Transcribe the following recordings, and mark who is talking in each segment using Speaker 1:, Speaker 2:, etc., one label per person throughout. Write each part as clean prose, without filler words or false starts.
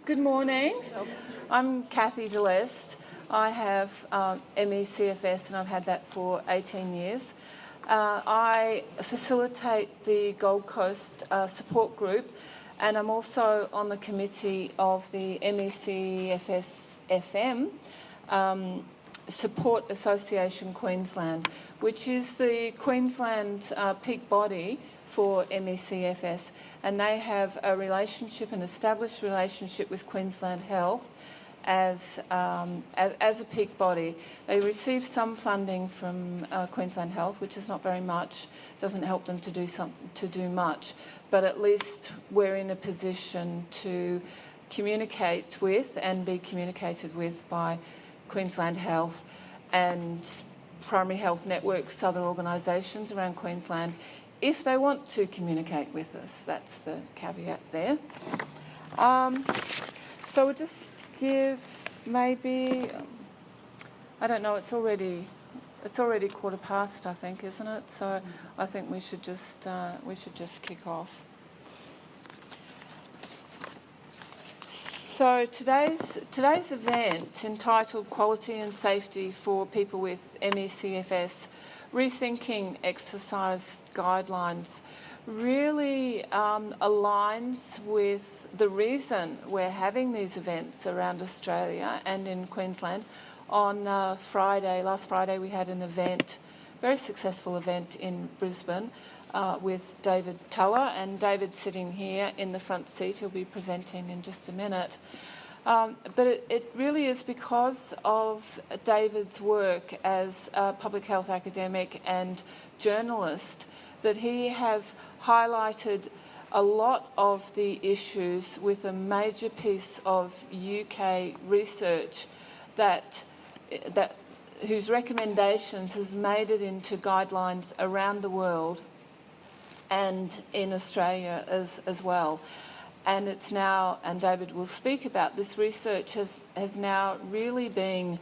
Speaker 1: Good morning. I'm Kathy Dallest. I have ME-CFS and I've had that for 18 years. I facilitate the Gold Coast support group, and I'm also on the committee of the MECFS FM Support Association Queensland, which is the Queensland peak body for MECFS, and they have a relationship, an established relationship with Queensland Health as a peak body. They receive some funding from Queensland Health, which is not very much, doesn't help them to do much, but at least we're in a position to communicate with and be communicated with by Queensland Health and primary health networks, other organisations around Queensland, if they want to communicate with us. That's the caveat there. So we'll just give maybe, I don't know, it's already 1:15, I think, isn't it? So I think we should just kick off. So today's event, entitled Quality and Safety for People with ME-CFS, Rethinking Exercise Guidelines, really aligns with the reason we're having these events around Australia and in Queensland. On last Friday we had an event, very successful event in Brisbane with David Tuller, and David's sitting here in the front seat. He'll be presenting in just a minute. But it really is because of David's work as a public health academic and journalist that he has highlighted a lot of the issues with a major piece of UK research that whose recommendations has made it into guidelines around the world and in Australia as well. And it's now, and David will speak about this research, has now really been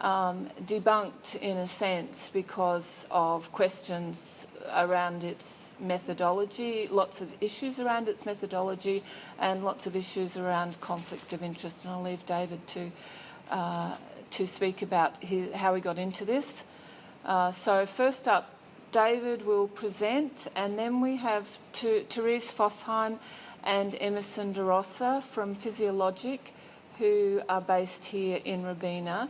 Speaker 1: debunked in a sense because of questions around its methodology, lots of issues around its methodology, and lots of issues around conflict of interest. And I'll leave David to speak about how he got into this. So first up, David will present, and then we have Therese and Emerson DeRosa from Physio, who are based here in Robina.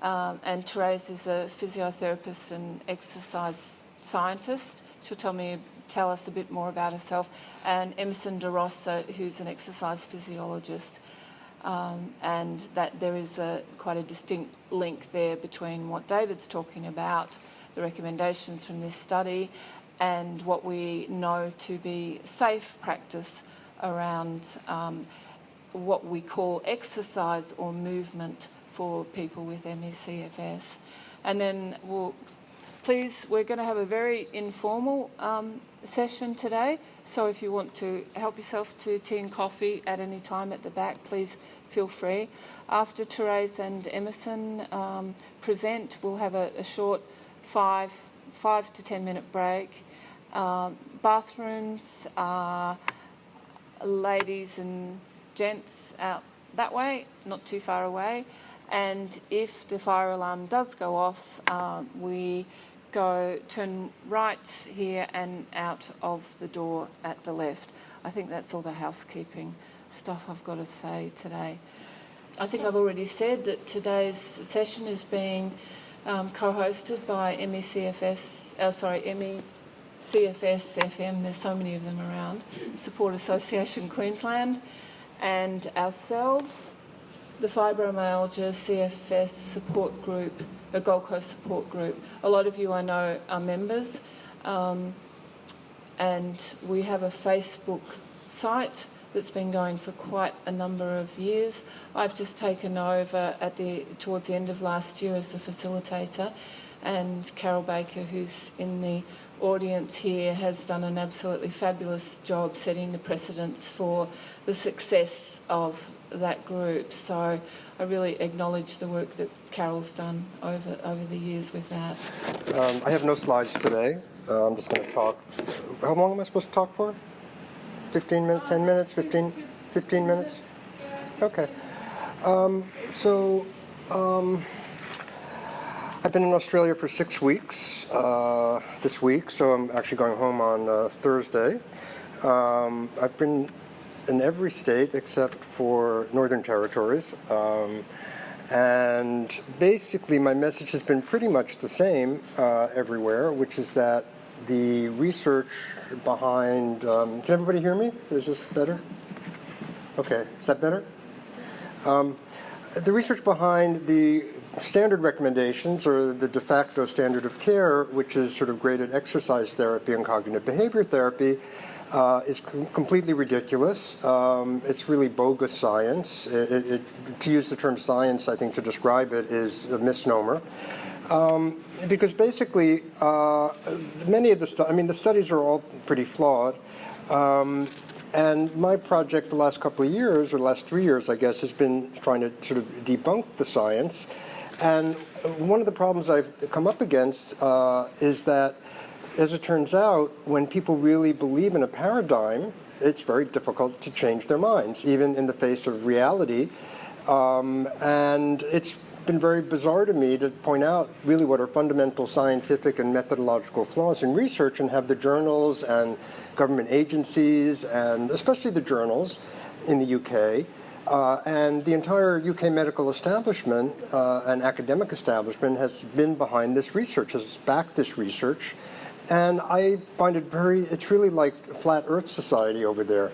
Speaker 1: And Therese is a physiotherapist and exercise scientist. She'll tell us a bit more about herself. And Emerson DeRosa, who's an exercise physiologist. And that there is quite a distinct link there between what David's talking about, the recommendations from this study, and what we know to be safe practice around what we call exercise or movement for people with ME-CFS. And then we're going to have a very informal session today, so if you want to help yourself to tea and coffee at any time at the back, please feel free. After Therese and Emerson present, we'll have a short 5 to 10 minute break. Bathrooms are ladies and gents out that way, not too far away. And if the fire alarm does go off, we turn right here and out of the door at the left. I think that's all the housekeeping stuff I've got to say today. I think I've already said that today's session is being co-hosted by MECFS FM, there's so many of them around, Support Association Queensland, and ourselves, the Fibromyalgia CFS support group, the Gold Coast support group. A lot of you I know are members, and we have a Facebook site that's been going for quite a number of years. I've just taken over towards the end of last year as a facilitator, and Carol Baker, who's in the audience here, has done an absolutely fabulous job setting the precedents for the success of that group. So I really acknowledge the work that Carol's done over the years with that.
Speaker 2: I have no slides today. I'm just going to talk. How long am I supposed to talk for? 15 minutes, 10 minutes, 15 minutes? Okay. So I've been in Australia for 6 weeks this week, so I'm actually going home on Thursday. I've been in every state except for Northern Territories. And basically my message has been pretty much the same everywhere, which is that the research behind, can everybody hear me? Is this better? Okay, is that better? The research behind the standard recommendations, or the de facto standard of care, which is sort of graded exercise therapy and cognitive behavior therapy, is completely ridiculous. It's really bogus science. To use the term science, I think, to describe it is a misnomer. Because basically, many of the studies are all pretty flawed. And my project the last couple of years, or the last 3 years, I guess, has been trying to sort of debunk the science. And one of the problems I've come up against is that, as it turns out, when people really believe in a paradigm, it's very difficult to change their minds, even in the face of reality. And it's been very bizarre to me to point out really what are fundamental scientific and methodological flaws in research, and have the journals and government agencies, and especially the journals in the UK, and the entire UK medical establishment and academic establishment has been behind this research, has backed this research. And I find it's really like Flat Earth Society over there,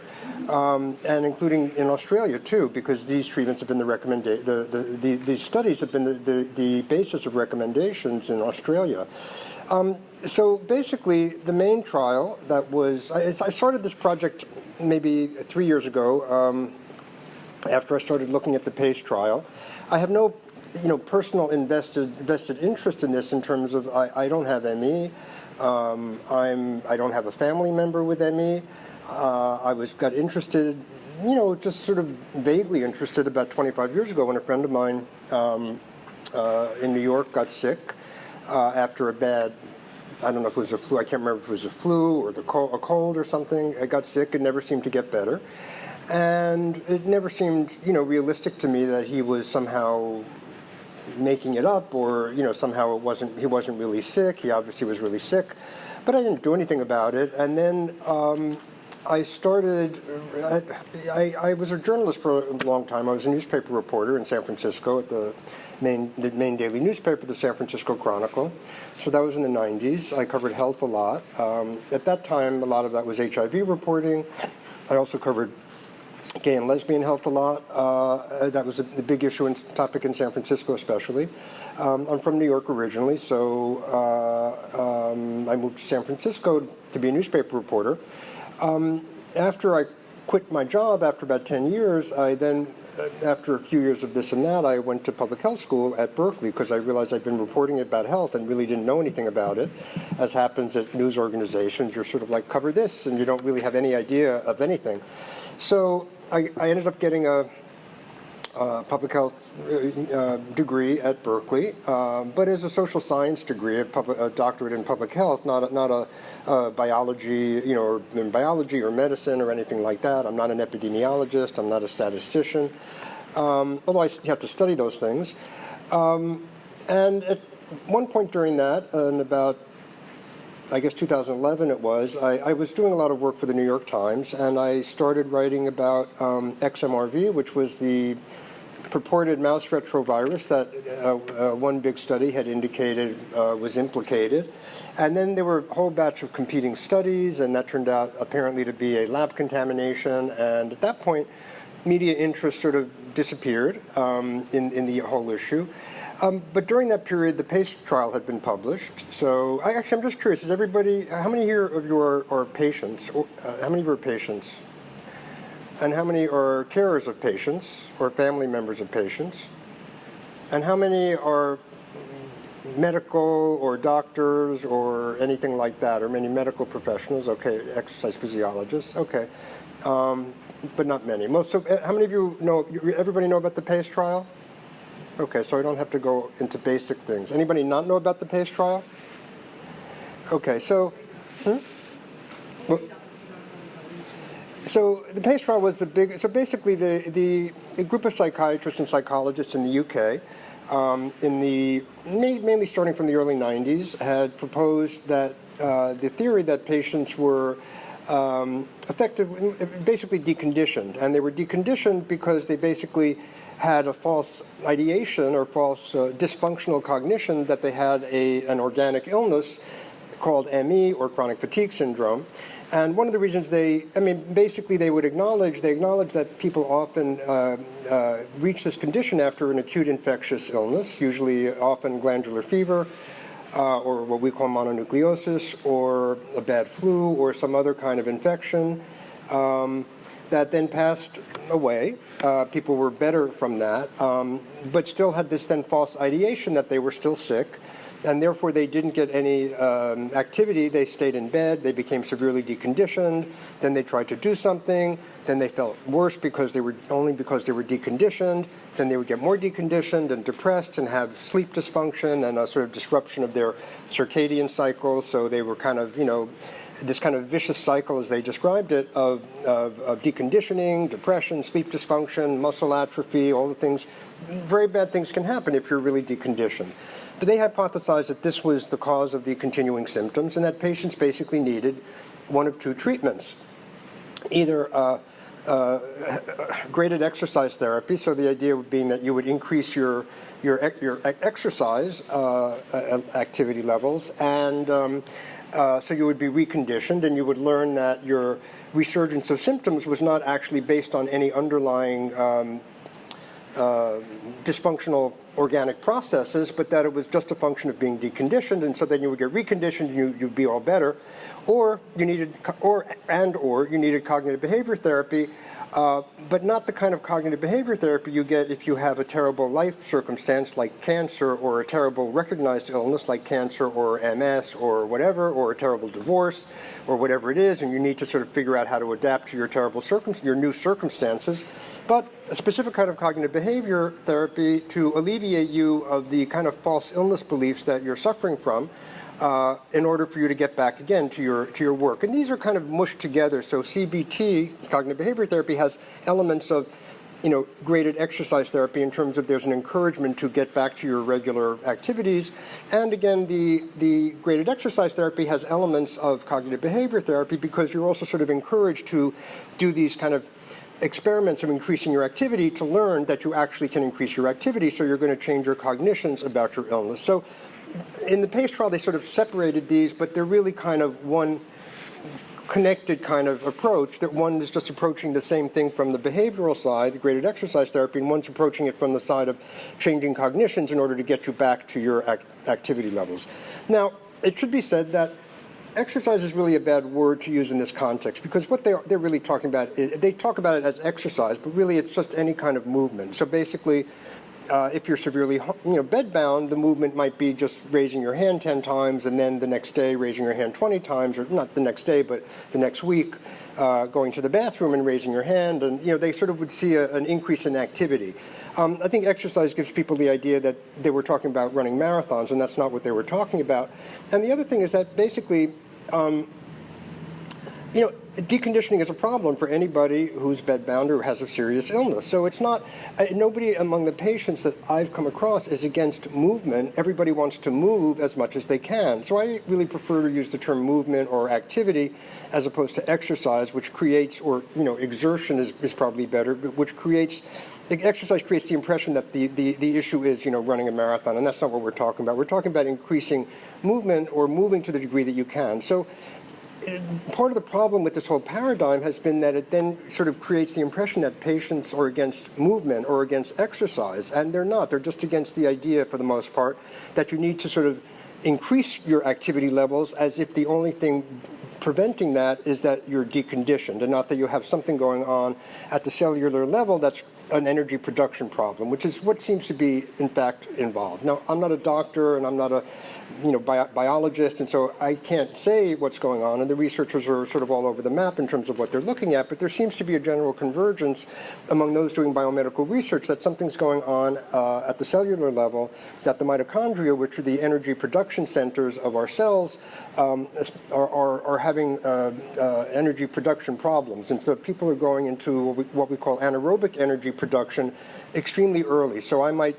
Speaker 2: and including in Australia too, because these treatments have been these studies have been the basis of recommendations in Australia. So basically, the main trial that was, I started this project maybe 3 years ago, after I started looking at the PACE trial. I have no personal vested interest in this, in terms of I don't have ME. I don't have a family member with ME. I got interested, just sort of vaguely interested about 25 years ago when a friend of mine in New York got sick after a bad, I don't know if it was a flu, I can't remember if it was a flu or a cold or something. I got sick and never seemed to get better. And it never seemed, realistic to me that he was somehow making it up, or somehow he wasn't really sick. He obviously was really sick, but I didn't do anything about it. And then I started. I was a journalist for a long time. I was a newspaper reporter in San Francisco at the main daily newspaper, the San Francisco Chronicle. So that was in the 90s. I covered health a lot. At that time, a lot of that was HIV reporting. I also covered gay and lesbian health a lot. That was the big issue and topic in San Francisco especially. I'm from New York originally, so I moved to San Francisco to be a newspaper reporter. After I quit my job after about 10 years, I then, after a few years of this and that, I went to public health school at Berkeley, because I realized I'd been reporting about health and really didn't know anything about it. As happens at news organizations, you're sort of like, cover this, and you don't really have any idea of anything. So I ended up getting a public health degree at Berkeley, but as a social science degree, a doctorate in public health, not a biology, or in biology or medicine or anything like that. I'm not an epidemiologist. I'm not a statistician, although I have to study those things. And at one point during that, in about, I guess 2011 it was, I was doing a lot of work for the New York Times, and I started writing about XMRV, which was the purported mouse retrovirus that one big study had indicated was implicated. And then there were a whole batch of competing studies, and that turned out apparently to be a lab contamination. And at that point, media interest sort of disappeared in the whole issue. But during that period, the PACE trial had been published. So I'm just curious, how many here of you are patients? How many of you are patients? And how many are carers of patients or family members of patients? And how many are medical or doctors or anything like that, or many medical professionals? Okay, exercise physiologists, okay. But not many. So how many of you know, everybody know about the PACE trial? Okay, so I don't have to go into basic things. Anybody not know about the PACE trial? Okay, so, So the PACE trial was so basically the group of psychiatrists and psychologists in the UK, mainly starting from the early 90s, had proposed that the theory that patients were basically deconditioned, and they were deconditioned because they basically had a false ideation or false dysfunctional cognition that they had an organic illness called ME, or chronic fatigue syndrome. And one of the reasons basically they acknowledge that people often reach this condition after an acute infectious illness, often glandular fever, or what we call mononucleosis, or a bad flu, or some other kind of infection that then passed away. People were better from that, but still had this then false ideation that they were still sick, and therefore they didn't get any activity. They stayed in bed, they became severely deconditioned, then they tried to do something, then they felt worse because they were deconditioned, then they would get more deconditioned and depressed and have sleep dysfunction and a sort of disruption of their circadian cycle. So they were kind of, this kind of vicious cycle, as they described it, of deconditioning, depression, sleep dysfunction, muscle atrophy, all the things. Very bad things can happen if you're really deconditioned. But they hypothesized that this was the cause of the continuing symptoms and that patients basically needed one of two treatments. Either graded exercise therapy, so the idea being that you would increase your exercise activity levels, and so you would be reconditioned, and you would learn that your resurgence of symptoms was not actually based on any underlying dysfunctional organic processes, but that it was just a function of being deconditioned, and so then you would get reconditioned and you'd be all better, or you needed cognitive behavior therapy, but not the kind of cognitive behavior therapy you get if you have a terrible life circumstance like cancer, or a terrible recognized illness like cancer or MS or whatever, or a terrible divorce or whatever it is, and you need to sort of figure out how to adapt to your your new circumstances. But a specific kind of cognitive behavior therapy to alleviate you of the kind of false illness beliefs that you're suffering from, in order for you to get back again to your work. And these are kind of mushed together. So CBT, cognitive behavior therapy, has elements of graded exercise therapy in terms of there's an encouragement to get back to your regular activities. And again, the graded exercise therapy has elements of cognitive behavior therapy because you're also sort of encouraged to do these kind of experiments of increasing your activity to learn that you actually can increase your activity, so you're going to change your cognitions about your illness. So in the PACE trial, they sort of separated these, but they're really kind of one connected kind of approach, that one is just approaching the same thing from the behavioral side, the graded exercise therapy, and one's approaching it from the side of changing cognitions in order to get you back to your activity levels. Now, it should be said that exercise is really a bad word to use in this context, because what they're really talking about is, they talk about it as exercise, but really it's just any kind of movement. So basically, if you're severely bedbound, the movement might be just raising your hand 10 times, and then the next day raising your hand 20 times, or not the next day, but the next week going to the bathroom and raising your hand, and they sort of would see an increase in activity. I think exercise gives people the idea that they were talking about running marathons, and that's not what they were talking about. And the other thing is that basically, deconditioning is a problem for anybody who's bedbound or has a serious illness. So it's not, nobody among the patients that I've come across is against movement. Everybody wants to move as much as they can. So I really prefer to use the term movement or activity as opposed to exercise, which creates, or exertion is probably better, but which creates, exercise creates the impression that the issue is, running a marathon, and that's not what we're talking about. We're talking about increasing movement or moving to the degree that you can. So part of the problem with this whole paradigm has been that it then sort of creates the impression that patients are against movement or against exercise, and they're not. They're just against the idea, for the most part, that you need to sort of increase your activity levels, as if the only thing preventing that is that you're deconditioned, and not that you have something going on at the cellular level that's an energy production problem, which is what seems to be, in fact, involved. Now, I'm not a doctor and I'm not a biologist, and so I can't say what's going on, and the researchers are sort of all over the map in terms of what they're looking at, but there seems to be a general convergence among those doing biomedical research that something's going on at the cellular level, that the mitochondria, which are the energy production centers of our cells, are having energy production problems. And so people are going into what we call anaerobic energy production extremely early. So I might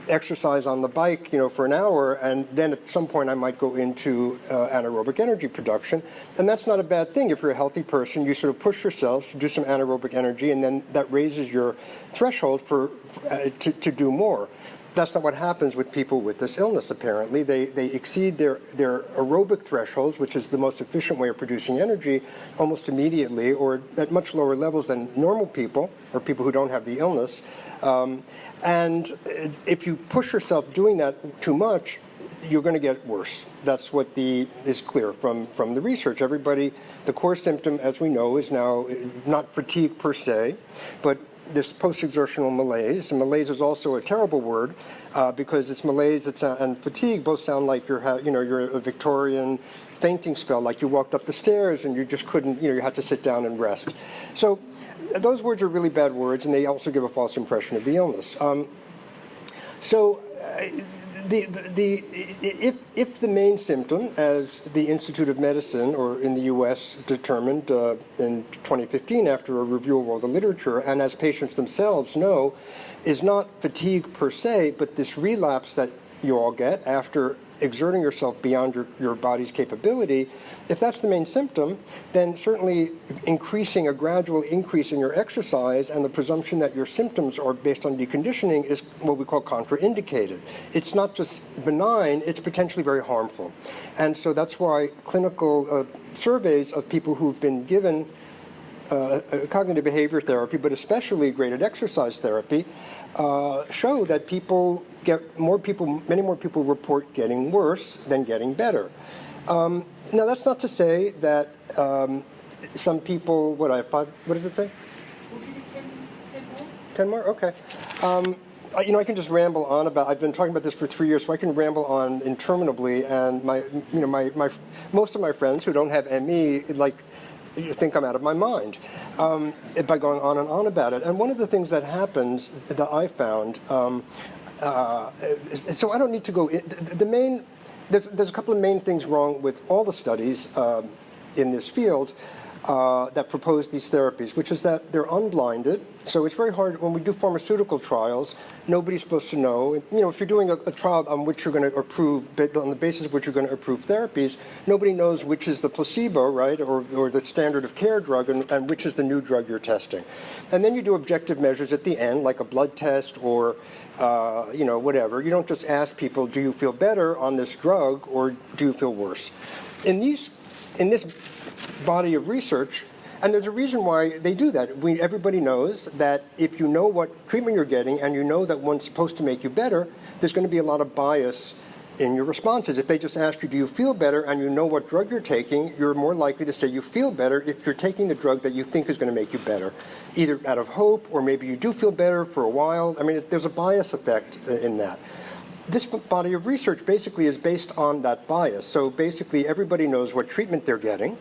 Speaker 2: exercise on the bike, for an hour, and then at some point I might go into anaerobic energy production. And that's not a bad thing. If you're a healthy person, you sort of push yourself to do some anaerobic energy, and then that raises your threshold to do more. That's not what happens with people with this illness, apparently. They exceed their aerobic thresholds, which is the most efficient way of producing energy, almost immediately, or at much lower levels than normal people, or people who don't have the illness. And if you push yourself doing that too much, you're going to get worse. That's what is clear from the research. Everybody, the core symptom, as we know, is now not fatigue per se, but this post-exertional malaise. And malaise is also a terrible word because it's malaise and fatigue both sound like you're a Victorian fainting spell, like you walked up the stairs and you just couldn't, you had to sit down and rest. So those words are really bad words, and they also give a false impression of the illness. If the main symptom, as the Institute of Medicine, or in the U.S., determined in 2015 after a review of all the literature, and as patients themselves know, is not fatigue per se, but this relapse that you all get after exerting yourself beyond your body's capability, if that's the main symptom, then certainly a gradual increase in your exercise and the presumption that your symptoms are based on deconditioning is what we call contraindicated. It's not just benign, it's potentially very harmful. And so that's why clinical surveys of people who've been given cognitive behavior therapy, but especially graded exercise therapy, show that many more people report getting worse than getting better. Now, that's not to say that some people, what does it say?
Speaker 1: We'll give you 10 more.
Speaker 2: 10 more? Okay. I can just ramble on I've been talking about this for 3 years, so I can ramble on interminably, and most of my friends who don't have ME, you think I'm out of my mind by going on and on about it. And one of the things that happens that I found, so I don't need to go in, there's a couple of main things wrong with all the studies in this field that propose these therapies, which is that they're unblinded. So it's very hard when we do pharmaceutical trials. Nobody's supposed to know. If you're doing a trial on which you're going to approve, on the basis of which you're going to approve therapies, nobody knows which is the placebo, right, or the standard of care drug, and which is the new drug you're testing. And then you do objective measures at the end, like a blood test or whatever. You don't just ask people, do you feel better on this drug or do you feel worse? In this body of research, and there's a reason why they do that. Everybody knows that if you know what treatment you're getting and you know that one's supposed to make you better, there's going to be a lot of bias in your responses. If they just ask you, do you feel better, and you know what drug you're taking, you're more likely to say you feel better if you're taking the drug that you think is going to make you better, either out of hope or maybe you do feel better for a while. I mean, there's a bias effect in that. This body of research basically is based on that bias. So basically everybody knows what treatment they're getting.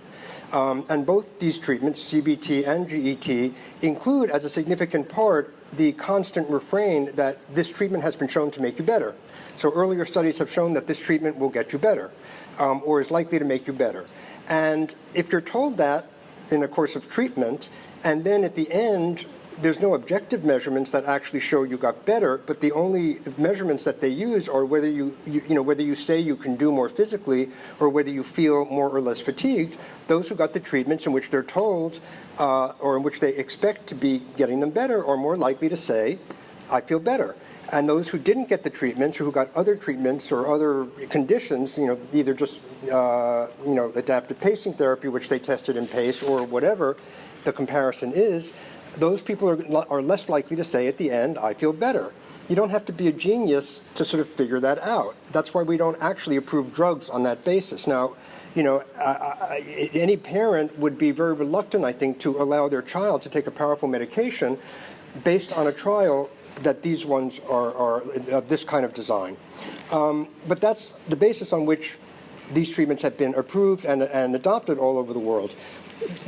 Speaker 2: And both these treatments, CBT and GET, include as a significant part the constant refrain that this treatment has been shown to make you better. So earlier studies have shown that this treatment will get you better, or is likely to make you better. And if you're told that in the course of treatment, and then at the end there's no objective measurements that actually show you got better, but the only measurements that they use are whether whether you say you can do more physically or whether you feel more or less fatigued. Those who got the treatments in which they're told or in which they expect to be getting them better are more likely to say, I feel better. And those who didn't get the treatments or who got other treatments or other conditions, either just adaptive pacing therapy, which they tested in PACE, or whatever the comparison is, those people are less likely to say at the end, I feel better. You don't have to be a genius to sort of figure that out. That's why we don't actually approve drugs on that basis. Now, any parent would be very reluctant, I think, to allow their child to take a powerful medication based on a trial that these ones are this kind of design. But that's the basis on which these treatments have been approved and adopted all over the world.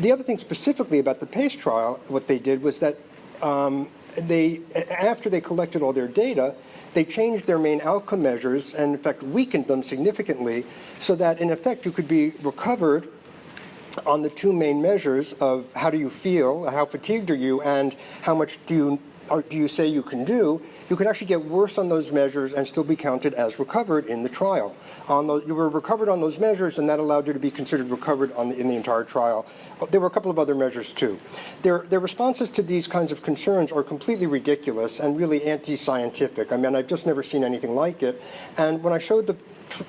Speaker 2: The other thing specifically about the PACE trial, what they did was that after they collected all their data, they changed their main outcome measures and, in fact, weakened them significantly so that, in effect, you could be recovered on the two main measures of how do you feel, how fatigued are you, and how much do you say you can do. You could actually get worse on those measures and still be counted as recovered in the trial. You were recovered on those measures, and that allowed you to be considered recovered in the entire trial. There were a couple of other measures, too. Their responses to these kinds of concerns are completely ridiculous and really anti-scientific. I mean, I've just never seen anything like it. And when I showed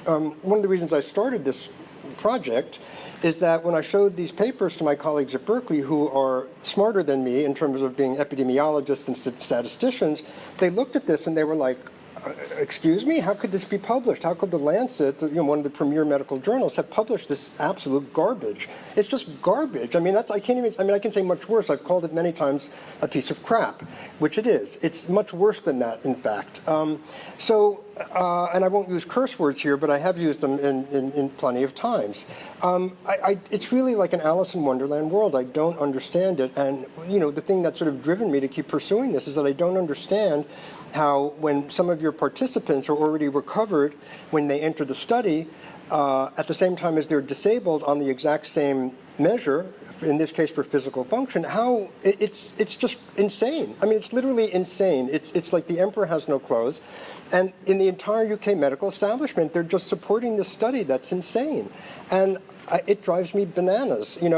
Speaker 2: one of the reasons I started this project is that when I showed these papers to my colleagues at Berkeley, who are smarter than me in terms of being epidemiologists and statisticians, they looked at this and they were like, excuse me, how could this be published? How could the Lancet, one of the premier medical journals, have published this absolute garbage? It's just garbage. I mean, I can say much worse. I've called it many times a piece of crap, which it is. It's much worse than that, in fact. And I won't use curse words here, but I have used them in plenty of times. It's really like an Alice in Wonderland world. I don't understand it. And, the thing that's sort of driven me to keep pursuing this is that I don't understand how when some of your participants are already recovered when they enter the study, at the same time as they're disabled on the exact same measure, in this case for physical function, how it's just insane. I mean, it's literally insane. It's like the emperor has no clothes. And in the entire UK medical establishment, they're just supporting this study that's insane. And it drives me bananas, and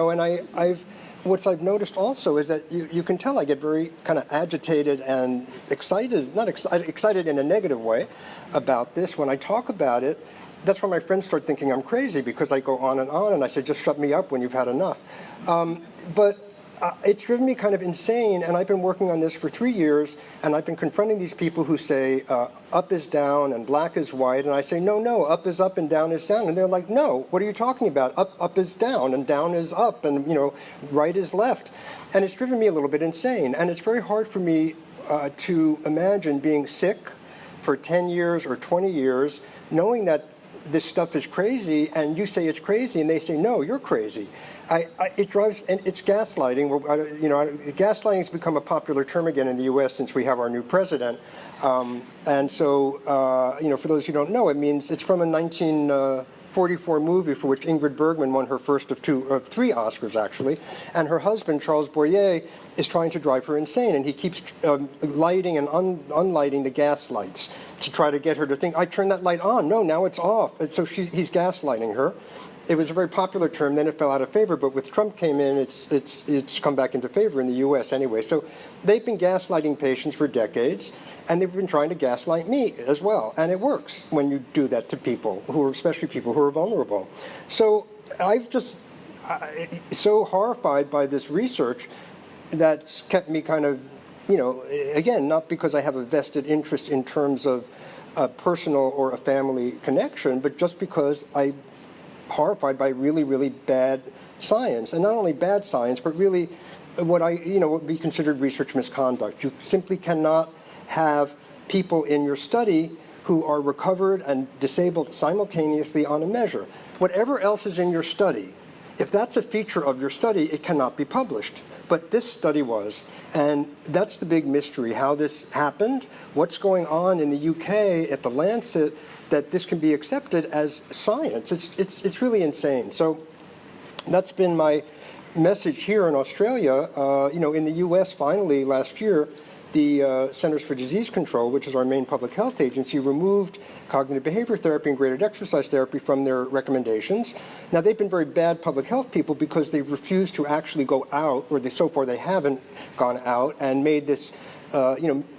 Speaker 2: what I've noticed also is that you can tell I get very kind of agitated and excited, not excited in a negative way about this. When I talk about it, that's when my friends start thinking I'm crazy because I go on, and I say, just shut me up when you've had enough. But it's driven me kind of insane, and I've been working on this for 3 years, and I've been confronting these people who say up is down and black is white, and I say, no, up is up and down is down. And they're like, no, what are you talking about? Up is down, and down is up, and right is left. And it's driven me a little bit insane, and it's very hard for me to imagine being sick for 10 years or 20 years, knowing that this stuff is crazy, and you say it's crazy, and they say, no, you're crazy. It drives, and it's gaslighting. Gaslighting has become a popular term again in the U.S. since we have our new president. And so, for those who don't know, it means it's from a 1944 movie for which Ingrid Bergman won her first of three Oscars, actually. And her husband, Charles Boyer, is trying to drive her insane, and he keeps lighting and unlighting the gas lights to try to get her to think, I turned that light on. No, now it's off. And so he's gaslighting her. It was a very popular term, then it fell out of favor, but with Trump came in, it's come back into favor in the U.S. anyway. So they've been gaslighting patients for decades, and they've been trying to gaslight me as well. And it works when you do that to people, especially people who are vulnerable. So I've just so horrified by this research that's kept me kind of, again, not because I have a vested interest in terms of a personal or a family connection, but just because I'm horrified by really, really bad science. And not only bad science, but really what would be considered research misconduct. You simply cannot have people in your study who are recovered and disabled simultaneously on a measure. Whatever else is in your study, if that's a feature of your study, it cannot be published. But this study was, and that's the big mystery, how this happened, what's going on in the UK at the Lancet, that this can be accepted as science. It's really insane. So that's been my message here in Australia. In the US, finally, last year, the Centers for Disease Control, which is our main public health agency, removed cognitive behavior therapy and graded exercise therapy from their recommendations. Now, they've been very bad public health people because they've refused to actually go out, or so far they haven't gone out, and made this,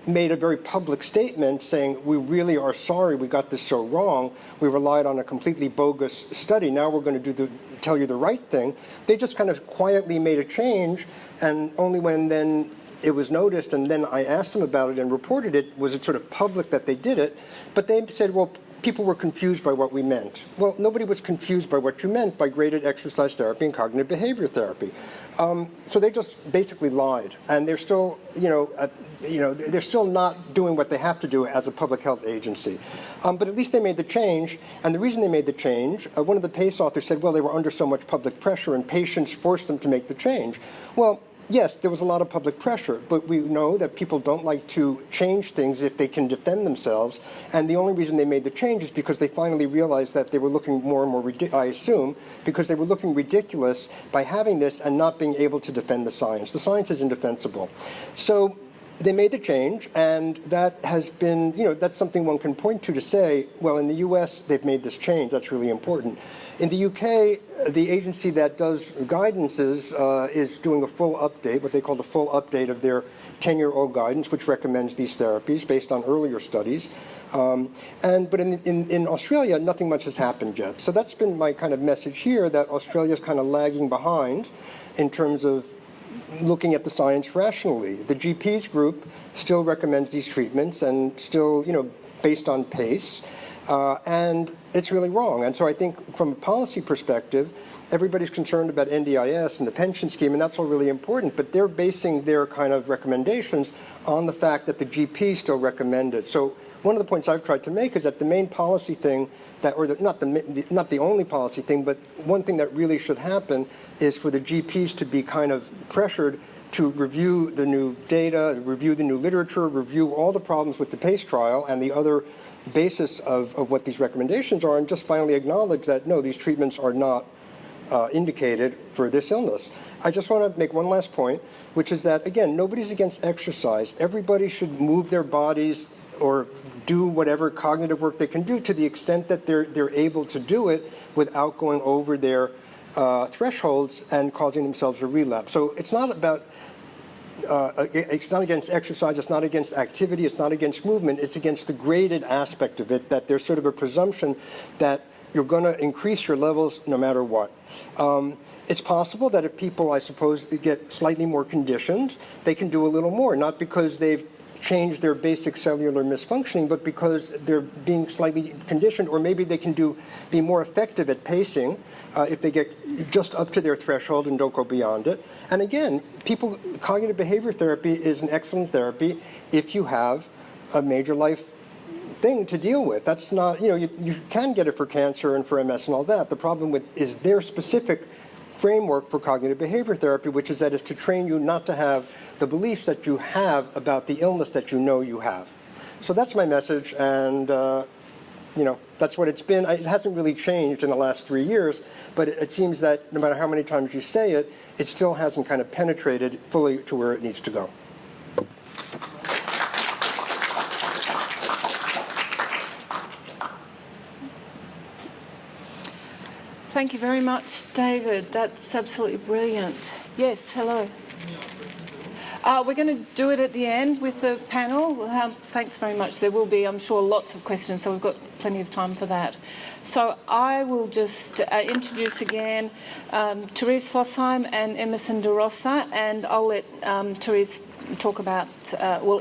Speaker 2: made a very public statement saying, we really are sorry we got this so wrong. We relied on a completely bogus study. Now we're going to tell you the right thing. They just kind of quietly made a change, and only when then it was noticed, and then I asked them about it and reported it, was it sort of public that they did it. But they said, well, people were confused by what we meant. Well, nobody was confused by what you meant by graded exercise therapy and cognitive behavior therapy. So they just basically lied, and they're still, they're still not doing what they have to do as a public health agency. But at least they made the change, and the reason they made the change, one of the PACE authors said, well, they were under so much public pressure, and patients forced them to make the change. Well, yes, there was a lot of public pressure, but we know that people don't like to change things if they can defend themselves, and the only reason they made the change is because they finally realized that they were looking more and more I assume, because they were looking ridiculous by having this and not being able to defend the science. The science is indefensible. So they made the change, and that has been, that's something one can point to say, well, in the US, they've made this change. That's really important. In the UK, the agency that does guidances is doing a full update, what they call the full update of their 10-year-old guidance, which recommends these therapies based on earlier studies. But in Australia, nothing much has happened yet. So that's been my kind of message here, that Australia's kind of lagging behind in terms of looking at the science rationally. The GPs group still recommends these treatments and still, based on PACE, and it's really wrong. And so I think from a policy perspective, everybody's concerned about NDIS and the pension scheme, and that's all really important, but they're basing their kind of recommendations on the fact that the GPs still recommend it. So one of the points I've tried to make is that the main policy thing not the only policy thing, but one thing that really should happen is for the GPs to be kind of pressured to review the new data, review the new literature, review all the problems with the PACE trial and the other basis of what these recommendations are, and just finally acknowledge that, no, these treatments are not indicated for this illness. I just want to make one last point, which is that, again, nobody's against exercise. Everybody should move their bodies or do whatever cognitive work they can do to the extent that they're able to do it without going over their thresholds and causing themselves a relapse. So it's not about, it's not against exercise, it's not against activity, it's not against movement, it's against the graded aspect of it, that there's sort of a presumption that you're going to increase your levels no matter what. It's possible that if people, I suppose, get slightly more conditioned, they can do a little more, not because they've change their basic cellular misfunctioning, but because they're being slightly conditioned, or maybe they can be more effective at pacing if they get just up to their threshold and don't go beyond it. And again, cognitive behavior therapy is an excellent therapy if you have a major life thing to deal with. That's not, you can get it for cancer and for MS and all that. The problem is their specific framework for cognitive behavior therapy, which is that it's to train you not to have the beliefs that you have about the illness that you know you have. So that's my message, and that's what it's been. It hasn't really changed in the last 3 years, but it seems that no matter how many times you say it, it still hasn't kind of penetrated fully to where it needs to go.
Speaker 1: Thank you very much, David. That's absolutely brilliant. Yes, hello. We're going to do it at the end with the panel. Thanks very much. There will be, I'm sure, lots of questions, so we've got plenty of time for that. So I will just introduce again Therese Fossheim and Emerson de Rosa, and I'll let Therese talk about,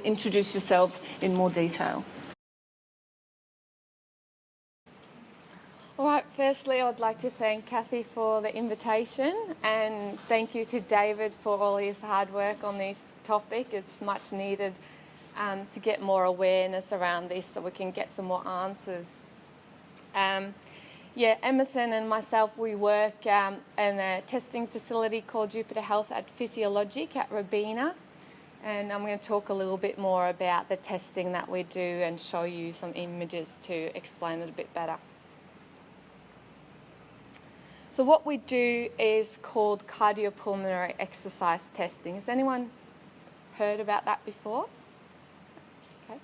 Speaker 1: introduce yourselves in more detail.
Speaker 3: All right, firstly, I'd like to thank Kathy for the invitation, and thank you to David for all his hard work on this topic. It's much needed to get more awareness around this so we can get some more answers. Emerson and myself, we work in a testing facility called Jupiter Health at Physiologic at Robina, and I'm going to talk a little bit more about the testing that we do and show you some images to explain it a bit better. So what we do is called cardiopulmonary exercise testing. Has anyone heard about that before? Okay.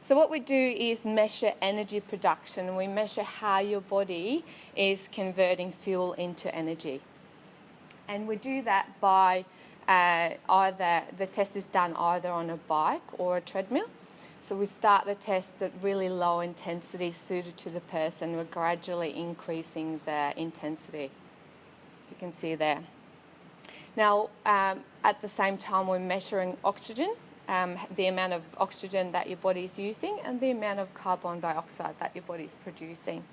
Speaker 3: So what we do is measure energy production. We measure how your body is converting fuel into energy. And we do that by the test is done either on a bike or a treadmill. So we start the test at really low intensity suited to the person. We're gradually increasing the intensity, you can see there. Now, at the same time, we're measuring oxygen the amount of oxygen that your body is using and the amount of carbon dioxide that your body is producing.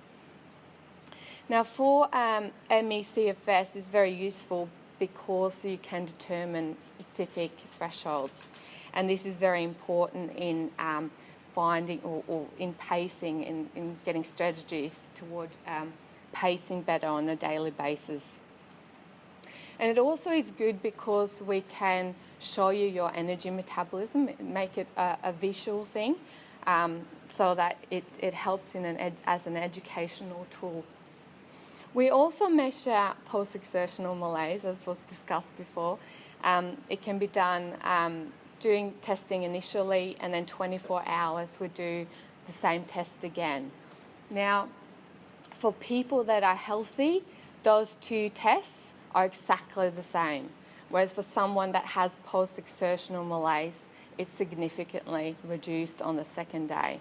Speaker 3: Now, for ME-CFS is very useful because you can determine specific thresholds, and this is very important in finding or in pacing, in getting strategies toward pacing better on a daily basis. And it also is good because we can show you your energy metabolism, make it a visual thing, so that it helps as an educational tool. We also measure post-exertional malaise, as was discussed before. It can be done doing testing initially, and then 24 hours we do the same test again. Now, for people that are healthy, those two tests are exactly the same, whereas for someone that has post-exertional malaise, it's significantly reduced on the second day.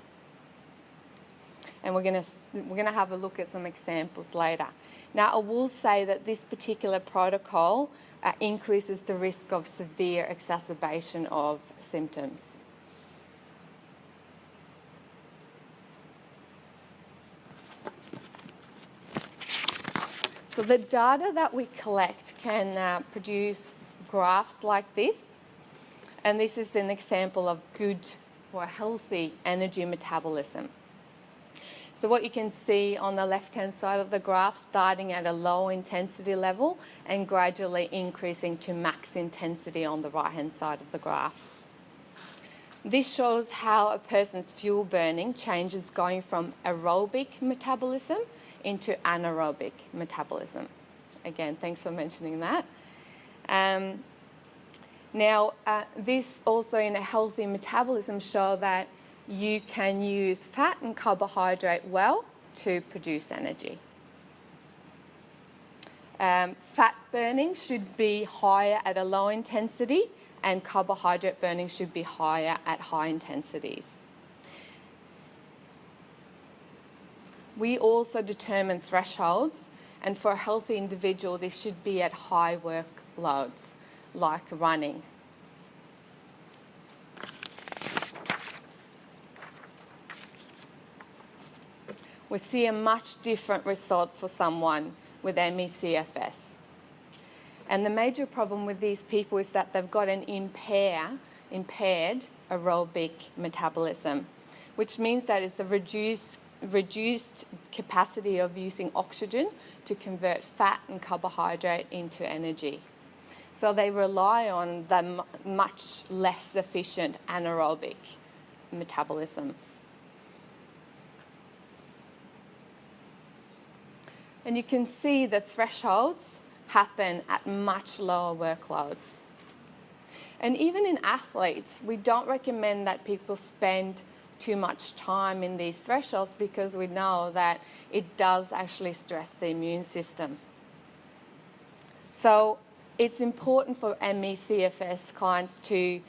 Speaker 3: And we're going to have a look at some examples later. Now, I will say that this particular protocol increases the risk of severe exacerbation of symptoms. So the data that we collect can produce graphs like this, and this is an example of good or healthy energy metabolism. So what you can see on the left-hand side of the graph, starting at a low intensity level and gradually increasing to max intensity on the right-hand side of the graph. This shows how a person's fuel burning changes going from aerobic metabolism into anaerobic metabolism. Again, thanks for mentioning that. This also in a healthy metabolism show that you can use fat and carbohydrate well to produce energy. Fat burning should be higher at a low intensity, and carbohydrate burning should be higher at high intensities. We also determine thresholds, and for a healthy individual, this should be at high workloads, like running. We see a much different result for someone with ME-CFS. And the major problem with these people is that they've got an impaired aerobic metabolism, which means that it's a reduced capacity of using oxygen to convert fat and carbohydrate into energy. So they rely on the much less efficient anaerobic metabolism. And you can see the thresholds happen at much lower workloads. And even in athletes, we don't recommend that people spend too much time in these thresholds because we know that it does actually stress the immune system. So it's important for ME-CFS clients to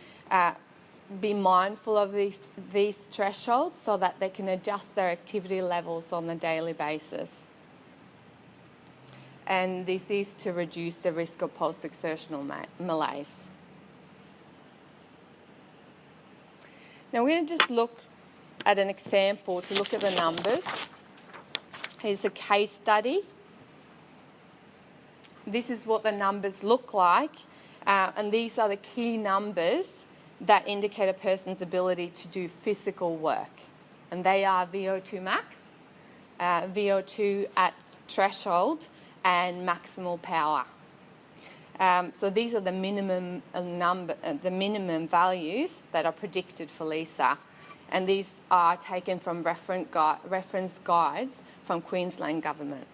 Speaker 3: be mindful of these thresholds so that they can adjust their activity levels on a daily basis. And this is to reduce the risk of post-exertional malaise. Now we're going to just look at an example to look at the numbers. Here's a case study. This is what the numbers look like, and these are the key numbers that indicate a person's ability to do physical work. And they are VO2 max, VO2 at threshold, and maximal power. So these are the minimum values that are predicted for Lisa, and these are taken from reference guides from Queensland Government.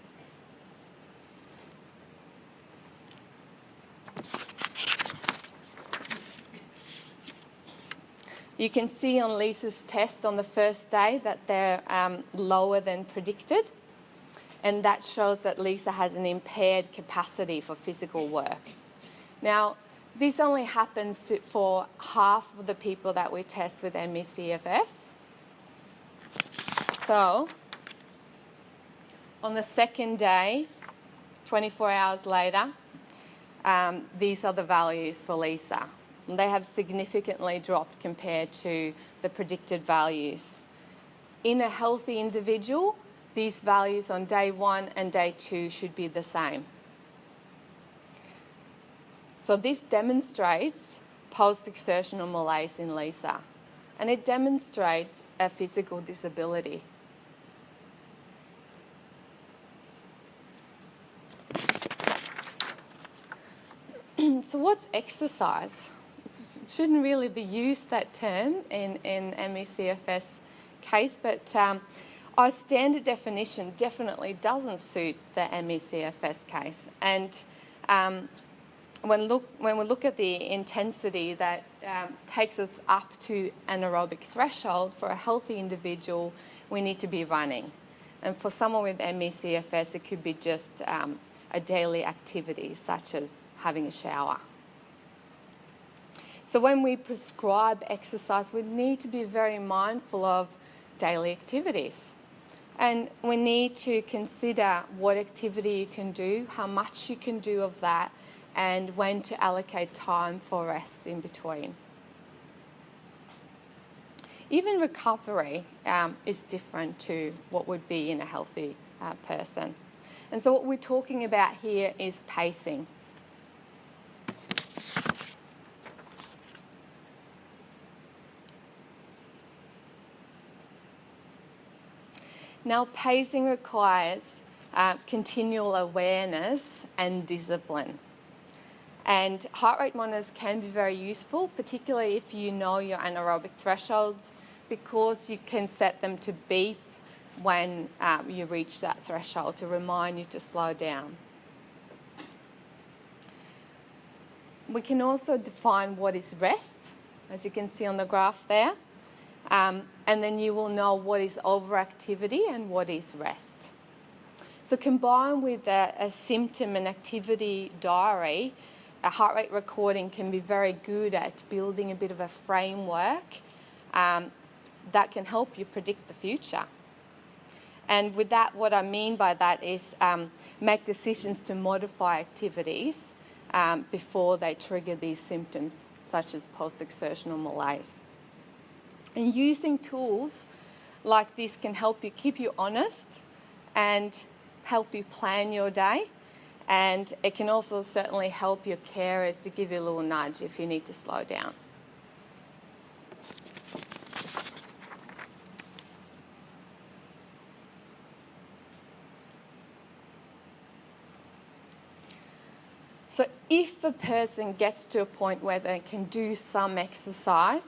Speaker 3: You can see on Lisa's test on the first day that they're lower than predicted. And that shows that Lisa has an impaired capacity for physical work. Now, this only happens for half of the people that we test with ME-CFS. So, on the second day, 24 hours later, these are the values for Lisa. They have significantly dropped compared to the predicted values. In a healthy individual, these values on day 1 and day 2 should be the same. So this demonstrates post-exertional malaise in Lisa, and it demonstrates a physical disability. So what's exercise? Shouldn't really be used, that term, in ME-CFS case, but our standard definition definitely doesn't suit the ME-CFS case. And when we look at the intensity that takes us up to anaerobic threshold, for a healthy individual, we need to be running. And for someone with ME-CFS, it could be just a daily activity, such as having a shower. So when we prescribe exercise, we need to be very mindful of daily activities. And we need to consider what activity you can do, how much you can do of that, and when to allocate time for rest in between. Even recovery is different to what would be in a healthy person. And so what we're talking about here is pacing. Now, pacing requires continual awareness and discipline. And heart rate monitors can be very useful, particularly if you know your anaerobic thresholds, because you can set them to beep when you reach that threshold to remind you to slow down. We can also define what is rest, as you can see on the graph there. And then you will know what is overactivity and what is rest. So combined with a symptom and activity diary, a heart rate recording can be very good at building a bit of a framework that can help you predict the future. And with that, what I mean by that is make decisions to modify activities before they trigger these symptoms, such as post-exertional malaise. And using tools like this can help you keep you honest and help you plan your day. And it can also certainly help your carers to give you a little nudge if you need to slow down. So if a person gets to a point where they can do some exercise,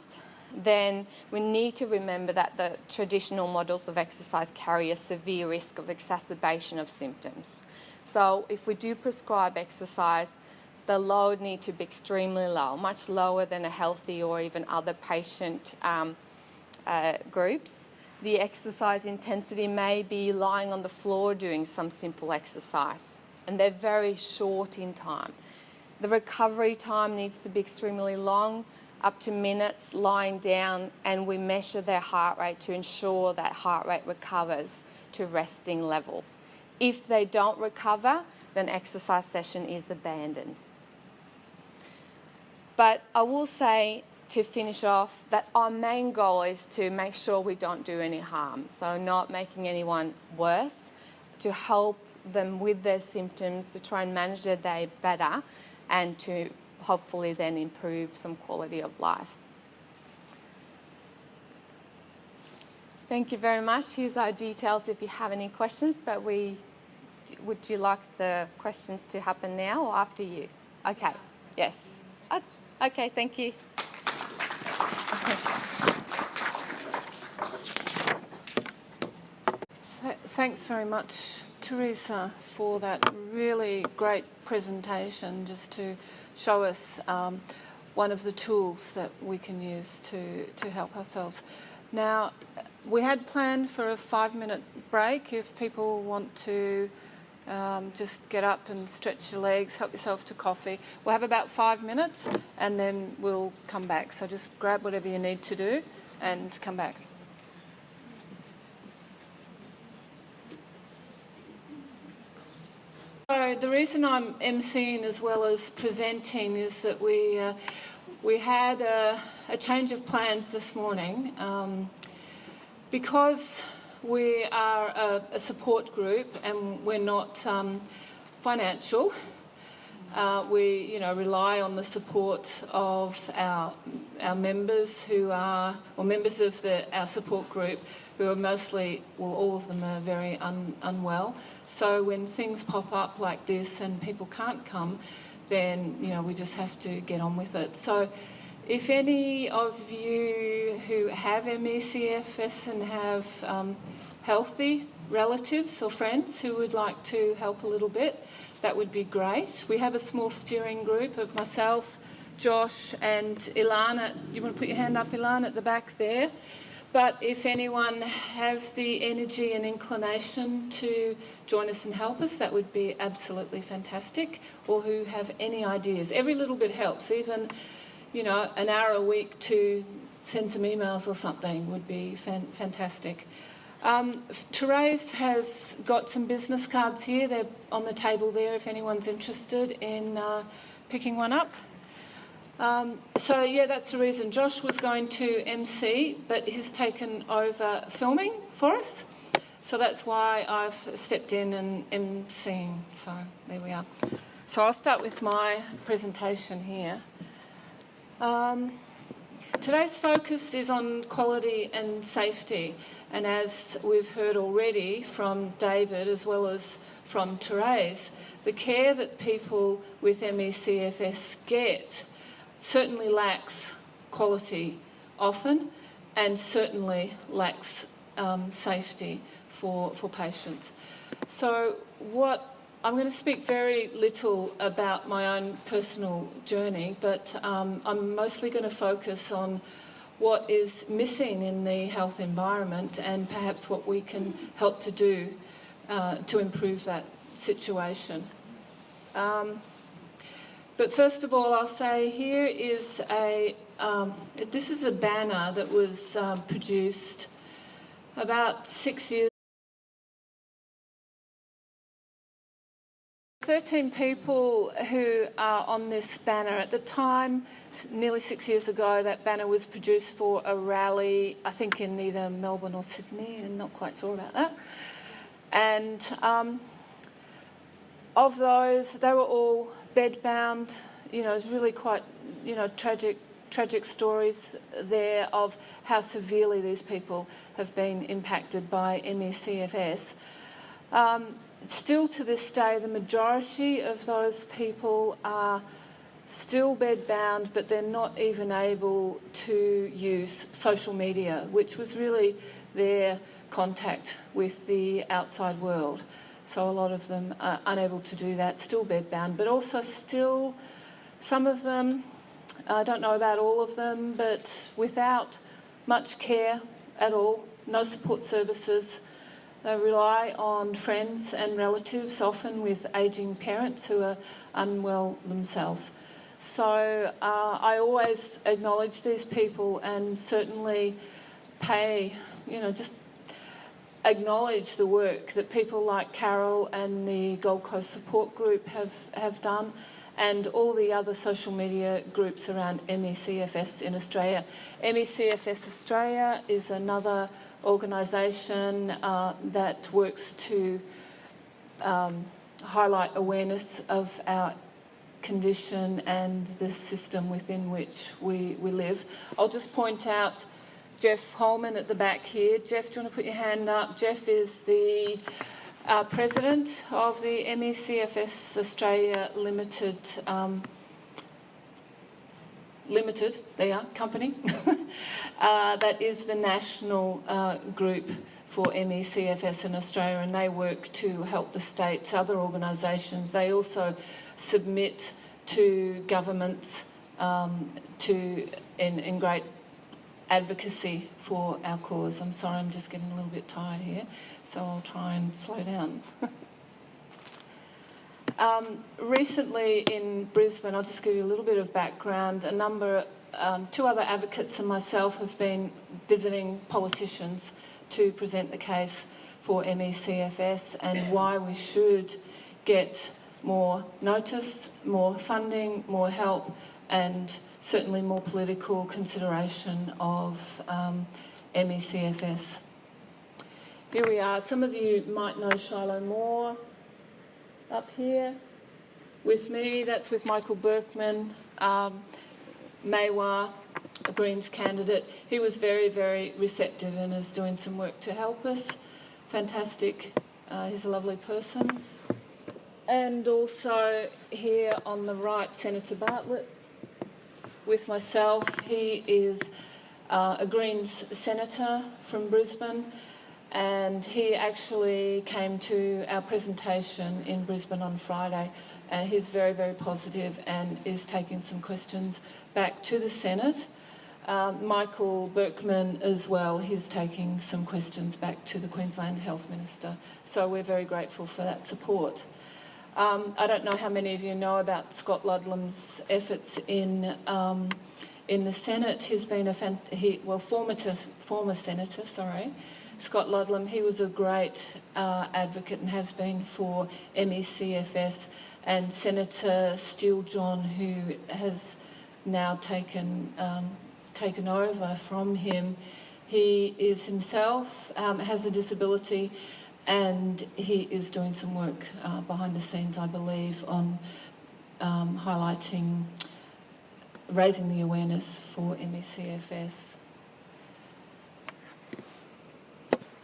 Speaker 3: then we need to remember that the traditional models of exercise carry a severe risk of exacerbation of symptoms. So if we do prescribe exercise, the load needs to be extremely low, much lower than a healthy or even other patient groups. The exercise intensity may be lying on the floor doing some simple exercise, and they're very short in time. The recovery time needs to be extremely long, up to minutes lying down, and we measure their heart rate to ensure that heart rate recovers to resting level. If they don't recover, then exercise session is abandoned. But I will say, to finish off, that our main goal is to make sure we don't do any harm, so not making anyone worse, to help them with their symptoms, to try and manage their day better, and to hopefully then improve some quality of life. Thank you very much. Here's our details if you have any questions, but would you like the questions to happen now or after you? Okay, yes. Okay, thank you.
Speaker 1: So, thanks very much, Therese, for that really great presentation, just to show us one of the tools that we can use to help ourselves. Now, we had planned for a 5-minute break if people want to just get up and stretch your legs, help yourself to coffee. We'll have about 5 minutes and then we'll come back. So just grab whatever you need to do and come back. So the reason I'm emceeing as well as presenting is that we had a change of plans this morning. Because we are a support group and we're not financial, we rely on the support of our members who are, or members of our support group who are mostly, well, all of them are very unwell. So when things pop up like this and people can't come, then we just have to get on with it. So if any of you who have ME-CFS and have healthy relatives or friends who would like to help a little bit, that would be great. We have a small steering group of myself, Josh and Ilana. You want to put your hand up, Ilana, at the back there? But if anyone has the energy and inclination to join us and help us, that would be absolutely fantastic. Or who have any ideas. Every little bit helps. Even, an hour a week to send some emails or something would be fantastic. Therese has got some business cards here. They're on the table there if anyone's interested in picking one up. So that's the reason. Josh was going to MC, but he's taken over filming for us. So that's why I've stepped in and MCing. So there we are. So I'll start with my presentation here. Today's focus is on quality and safety. And as we've heard already from David as well as from Therese, the care that people with ME-CFS get certainly lacks quality often and certainly lacks safety for patients. So I'm going to speak very little about my own personal journey, but I'm mostly going to focus on what is missing in the health environment and perhaps what we can help to do to improve that situation. But first of all, I'll say here is this is a banner that was produced about 6 years. 13 people who are on this banner. At the time, nearly 6 years ago, that banner was produced for a rally, I think in either Melbourne or Sydney, I'm not quite sure about that. And of those, they were all bedbound. It was really quite, tragic stories there of how severely these people have been impacted by ME-CFS. Still to this day, the majority of those people are still bedbound, but they're not even able to use social media, which was really their contact with the outside world. So a lot of them are unable to do that, still bedbound, but also still some of them, I don't know about all of them, but without much care at all, no support services. They rely on friends and relatives, often with ageing parents who are unwell themselves. So I always acknowledge these people and certainly just acknowledge the work that people like Carol and the Gold Coast Support Group have done, and all the other social media groups around ME-CFS in Australia. ME-CFS Australia is another organisation that works to highlight awareness of our condition and the system within which we live. I'll just point out Jeff Holman at the back here. Jeff, do you want to put your hand up? Jeff is the president of the ME-CFS Australia Limited company. That is the national group for ME-CFS in Australia, and they work to help the states, other organisations. They also submit to governments in great advocacy for our cause. I'm sorry, I'm just getting a little bit tired here, so I'll try and slow down. Recently in Brisbane, I'll just give you a little bit of background, two other advocates and myself have been visiting politicians to present the case for ME-CFS and why we should get more notice, more funding, more help, and certainly more political consideration of ME-CFS. Here we are. Some of you might know Shiloh Moore up here with me. That's with Michael Berkman, Maywa, a Greens candidate. He was very, very receptive and is doing some work to help us. Fantastic. He's a lovely person. And also here on the right, Senator Bartlett with myself. He is a Greens senator from Brisbane, and he actually came to our presentation in Brisbane on Friday. He's very, very positive and is taking some questions back to the Senate. Michael Berkman as well, he's taking some questions back to the Queensland Health Minister. So we're very grateful for that support. I don't know how many of you know about Scott Ludlam's efforts in the Senate. He's been former senator, Scott Ludlam. He was a great advocate and has been for ME-CFS, and Senator Steele John, who has now taken over from him. He is himself has a disability, and he is doing some work behind the scenes, I believe, on raising the awareness for ME-CFS.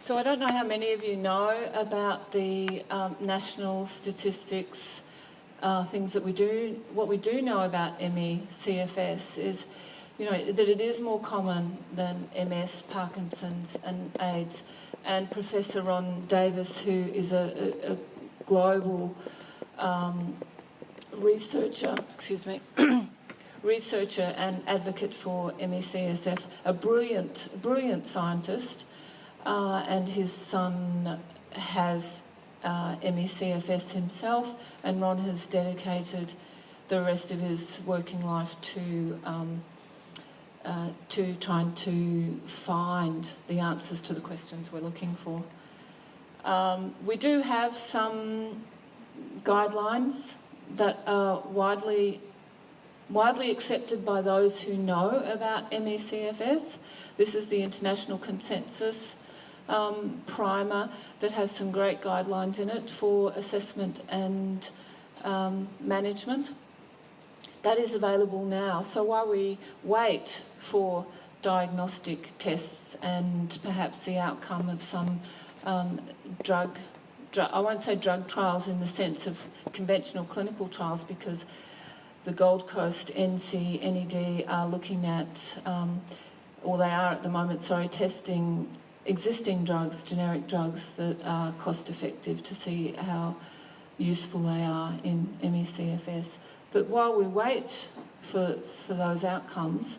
Speaker 1: So I don't know how many of you know about the national statistics, things that we do. What we do know about ME-CFS is, that it is more common than MS, Parkinson's and AIDS. And Professor Ron Davis, who is a global researcher and advocate for ME-CFS, a brilliant scientist, and his son has ME-CFS himself, and Ron has dedicated the rest of his working life to trying to find the answers to the questions we're looking for. We do have some guidelines that are widely accepted by those who know about ME-CFS. This is the International Consensus Primer that has some great guidelines in it for assessment and management. That is available now. So while we wait for diagnostic tests and perhaps the outcome of some drug, I won't say drug trials in the sense of conventional clinical trials, because the Gold Coast NC, NED are looking at, or they are at the moment, testing existing drugs, generic drugs that are cost effective to see how useful they are in ME-CFS. But while we wait for those outcomes,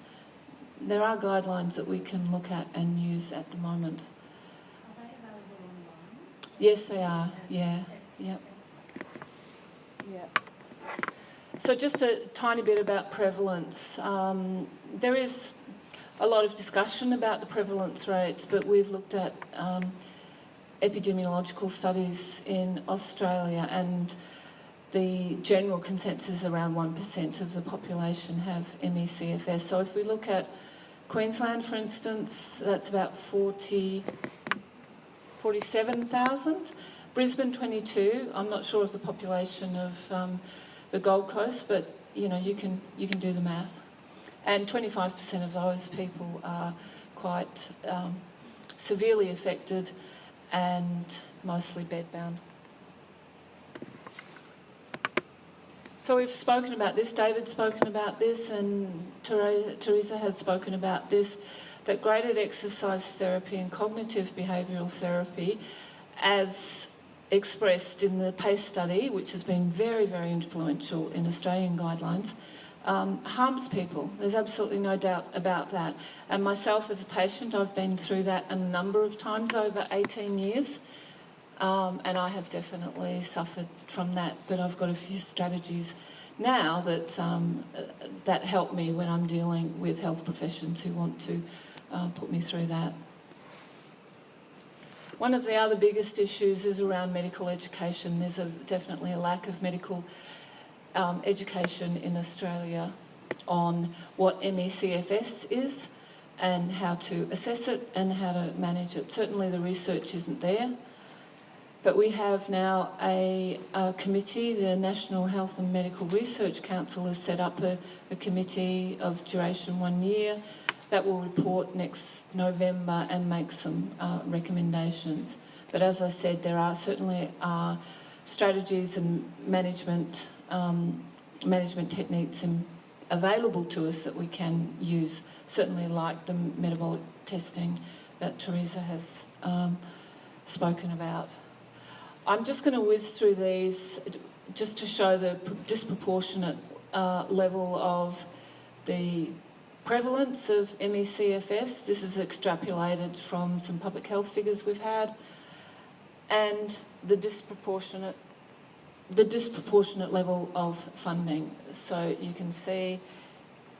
Speaker 1: there are guidelines that we can look at and use at the moment.
Speaker 4: Are they available online?
Speaker 1: Yes, they are. Yeah. Yep. So just a tiny bit about prevalence. There is a lot of discussion about the prevalence rates, but we've looked at epidemiological studies in Australia, and the general consensus around 1% of the population have ME-CFS. So if we look at Queensland, for instance, that's about 47,000. Brisbane, 22. I'm not sure of the population of the Gold Coast, but you can do the math. And 25% of those people are quite severely affected and mostly bedbound. So we've spoken about this, David's spoken about this, and Teresa has spoken about this, that graded exercise therapy and cognitive behavioural therapy, as expressed in the PACE study, which has been very, very influential in Australian guidelines, harms people. There's absolutely no doubt about that. And myself as a patient, I've been through that a number of times over 18 years. And I have definitely suffered from that, but I've got a few strategies now that help me when I'm dealing with health professions who want to put me through that. One of the other biggest issues is around medical education. There's definitely a lack of medical education in Australia. on what ME-CFS is and how to assess it and how to manage it. Certainly the research isn't there, but we have now a committee. The National Health and Medical Research Council has set up a committee of duration 1 year that will report next November and make some recommendations. But as I said, there are certainly strategies and management techniques available to us that we can use, certainly like the metabolic testing that Therese has spoken about. I'm just going to whiz through these just to show the disproportionate level of the prevalence of ME-CFS. This is extrapolated from some public health figures we've had, and the disproportionate level of funding. So you can see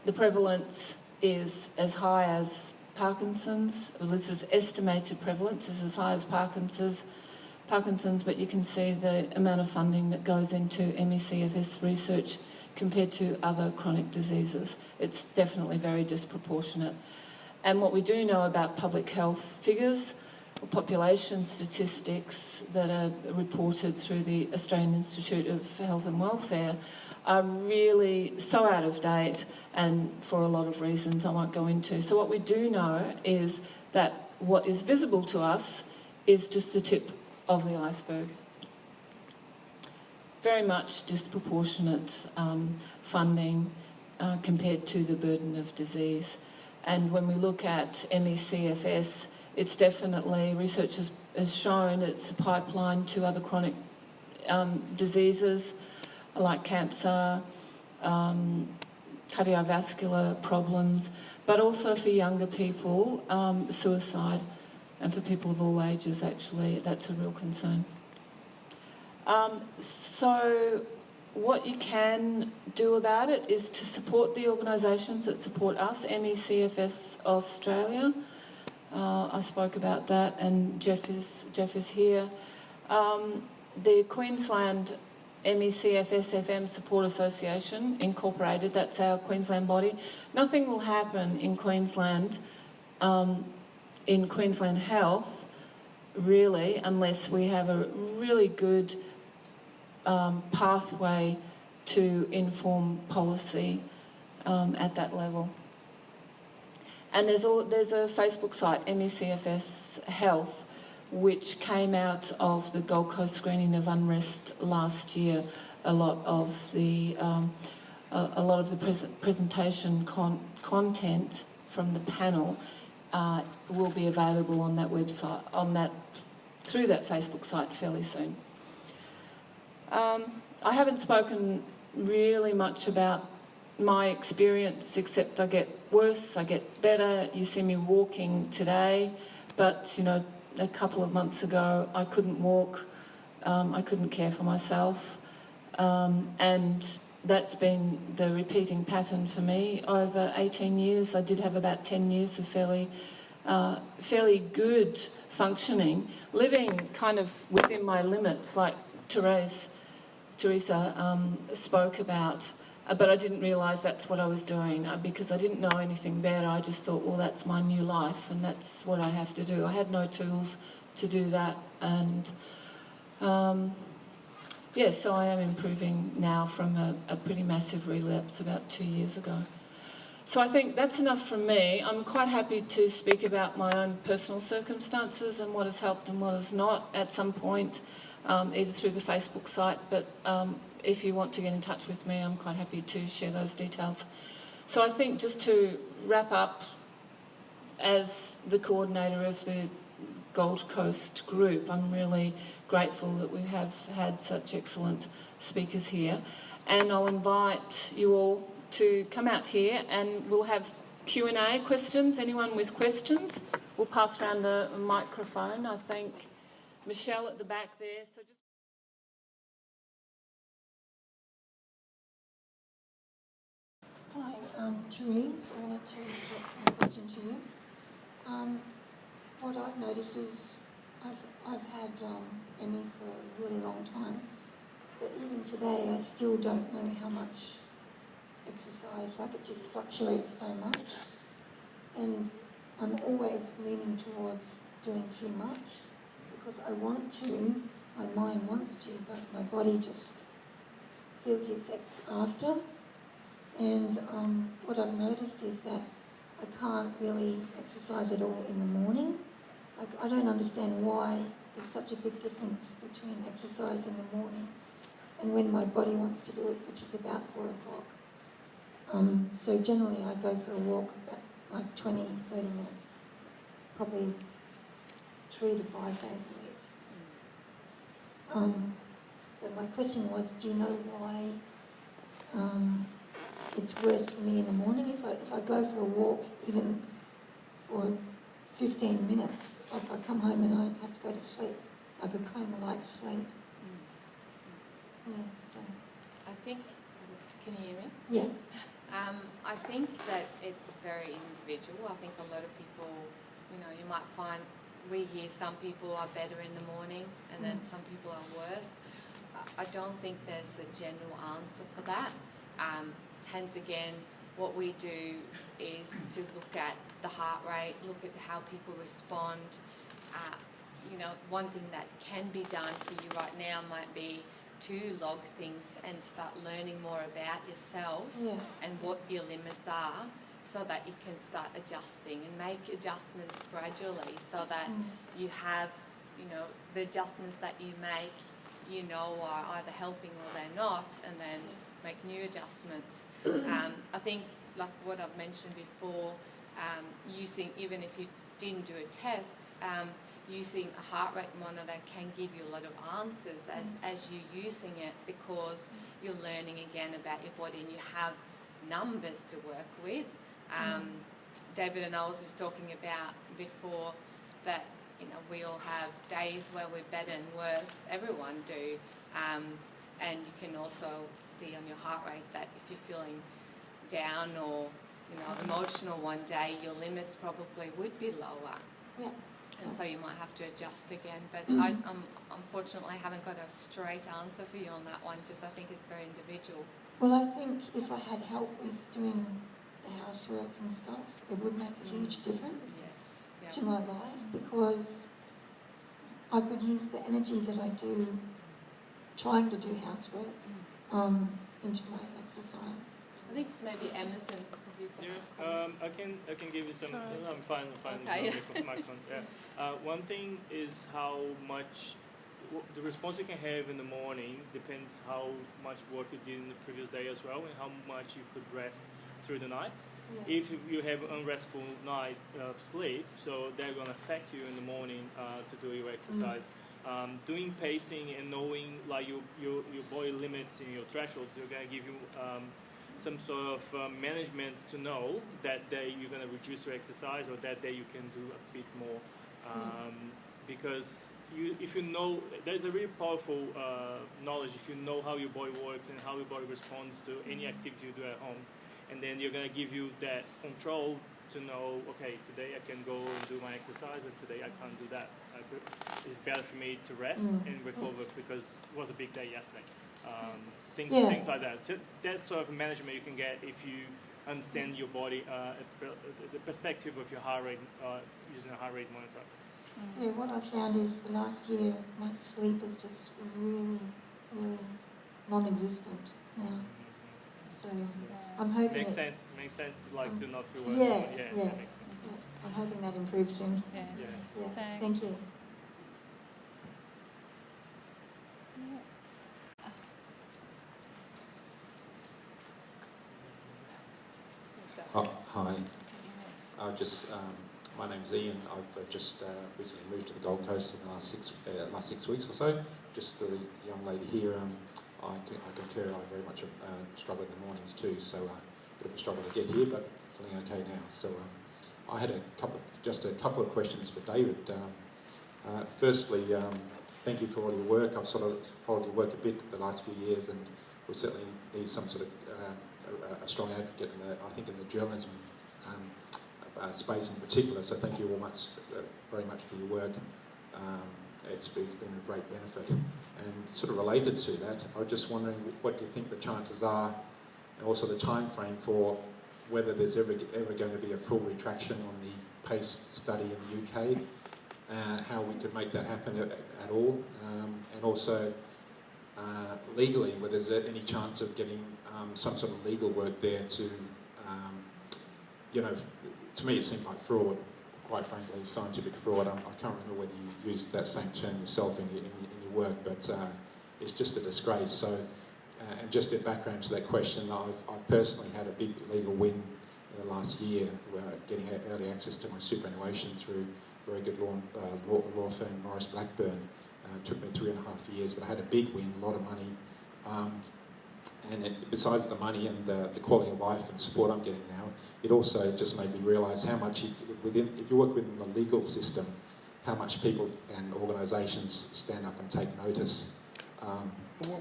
Speaker 1: the prevalence is as high as Parkinson's. Well, this is estimated prevalence is as high as Parkinson's, but you can see the amount of funding that goes into ME-CFS research compared to other chronic diseases. It's definitely very disproportionate. And what we do know about public health figures or population statistics that are reported through the Australian Institute of Health and Welfare are really so out of date, and for a lot of reasons I won't go into. So what we do know is that what is visible to us is just the tip of the iceberg. Very much disproportionate funding compared to the burden of disease. And when we look at ME-CFS, it's definitely, research has shown it's a pipeline to other chronic diseases like cancer, cardiovascular problems, but also for younger people, suicide, and for people of all ages, actually, that's a real concern. So what you can do about it is to support the organisations that support us, ME-CFS Australia. I spoke about that, and Jeff is here. The Queensland MECFS FM Support Association Incorporated, that's our Queensland body. Nothing will happen in Queensland Health, really, unless we have a really good pathway to inform policy at that level. And there's a Facebook site, MECFS Health, which came out of the Gold Coast screening of unrest last year. A lot of the presentation content from the panel will be available on that website, through that Facebook site fairly soon. I haven't spoken really much about my experience, except I get worse, I get better. You see me walking today, but a couple of months ago I couldn't walk, I couldn't care for myself, and that's been the repeating pattern for me over 18 years. I did have about 10 years of fairly good functioning, living kind of within my limits, like Theresa spoke about. But I didn't realise that's what I was doing because I didn't know anything better. I just thought, well, that's my new life and that's what I have to do. I had no tools to do that. And, so I am improving now from a pretty massive relapse about 2 years ago. So I think that's enough from me. I'm quite happy to speak about my own personal circumstances and what has helped and what has not at some point, either through the Facebook site, but if you want to get in touch with me, I'm quite happy to share those details. So I think just to wrap up, as the coordinator of the Gold Coast group, I'm really grateful that we have had such excellent speakers here. And I'll invite you all to come out here and we'll have Q&A, questions. Anyone with questions? We'll pass around a microphone. I think Michelle at the back there. So just
Speaker 4: Hi, Therese. I wanted to put a question to you. What I've noticed is I've had ME for a really long time, but even today I still don't know how much exercise, like it just fluctuates so much. And I'm always leaning towards doing too much because I want to, my mind wants to, but my body just feels the effect after. And what I've noticed is that I can't really exercise at all in the morning. Like, I don't understand why there's such a big difference between exercise in the morning and when my body wants to do it, which is about 4 o'clock. So generally I go for a walk about like 20, 30 minutes, probably 3 to 5 days a week. But my question was, do you know why it's worse for me in the morning? If I go for a walk, even for 15 minutes, like I come home and I have to go to sleep, like a coma-like sleep. Yeah, so.
Speaker 3: I think, can you hear me?
Speaker 4: Yeah.
Speaker 3: I think that it's very individual. I think a lot of people, you might find we hear some people are better in the morning and then some people are worse. I don't think there's a general answer for that. Hence again, what we do is to look at the heart rate, look at how people respond. One thing that can be done for you right now might be to log things and start learning more about yourself and what your limits are, so that you can start adjusting and make adjustments gradually, so that you have, the adjustments that you make, are either helping or they're not, and then make new adjustments. I think, like what I've mentioned before, using, even if you didn't do a test, using a heart rate monitor can give you a lot of answers as you're using it, because you're learning again about your body and you have numbers to work with. David and I was just talking about before that, we all have days where we're better and worse. Everyone do. And you can also see on your heart rate that if you're feeling down or, emotional one day, your limits probably would be lower.
Speaker 4: Yeah.
Speaker 3: And so you might have to adjust again. But unfortunately, I haven't got a straight answer for you on that one, because I think it's very individual.
Speaker 4: Well, I think if I had help with doing the housework and stuff, it would make a huge difference to my life, because I could use the energy that I do trying to do housework into my exercise.
Speaker 3: I think maybe Emerson.
Speaker 5: I can give you some.
Speaker 1: Sorry.
Speaker 5: I'm fine.
Speaker 3: Okay.
Speaker 5: One thing is how much the response you can have in the morning depends how much work you did in the previous day as well, and how much you could rest through the night.
Speaker 4: Yeah.
Speaker 5: If you have unrestful night sleep, so they're going to affect you in the morning to do your exercise. Doing pacing and knowing like your body limits and your thresholds, you're going to give you some sort of management to know that day you're going to reduce your exercise, or that day you can do a bit more. Because if you know, there's a really powerful knowledge if you know how your body works and how your body responds to any activity you do at home. And then you're going to give you that control to know, okay, today I can go and do my exercise, and today I can't do that. It's better for me to rest and recover because it was a big day yesterday. Things like that. So that's sort of management you can get if you understand your body, the perspective of your heart rate using a heart rate monitor.
Speaker 4: Yeah, what I found is the last year my sleep is just really, really non-existent now. So I'm hoping
Speaker 5: Makes sense. Like to not feel well.
Speaker 4: Yeah.
Speaker 5: That makes sense.
Speaker 4: Yeah, I'm hoping that improves soon.
Speaker 1: Yeah.
Speaker 4: Yeah,
Speaker 1: Thanks.
Speaker 4: thank you.
Speaker 6: Hi. My name's Ian. I've just recently moved to the Gold Coast in the last 6 weeks or so. Just to the young lady here, I concur. I very much struggle in the mornings too. So a bit of a struggle to get here, but feeling okay now. So I had a couple of questions for David. Firstly, thank you for all your work. I've sort of followed your work a bit the last few years, and we certainly need some sort of a strong advocate in the journalism space in particular. So thank you all very much for your work. It's been a great benefit. And sort of related to that, I was just wondering what you think the chances are and also the time frame for whether there's ever going to be a full retraction on the PACE study in the UK, how we could make that happen at all, and also legally, whether there's any chance of getting some sort of legal work there to, you know, to me it seems like fraud, quite frankly, scientific fraud. I can't remember whether you used that same term yourself in your work, but it's just a disgrace. So, and just in background to that question, I've personally had a big legal win in the last year, getting early access to my superannuation through a very good law firm, Morris Blackburn. It took me 3.5 years, but I had a big win, a lot of money. And besides the money and the quality of life and support I'm getting now, it also just made me realise how much, if you work within the legal system, how much people and organisations stand up and take notice.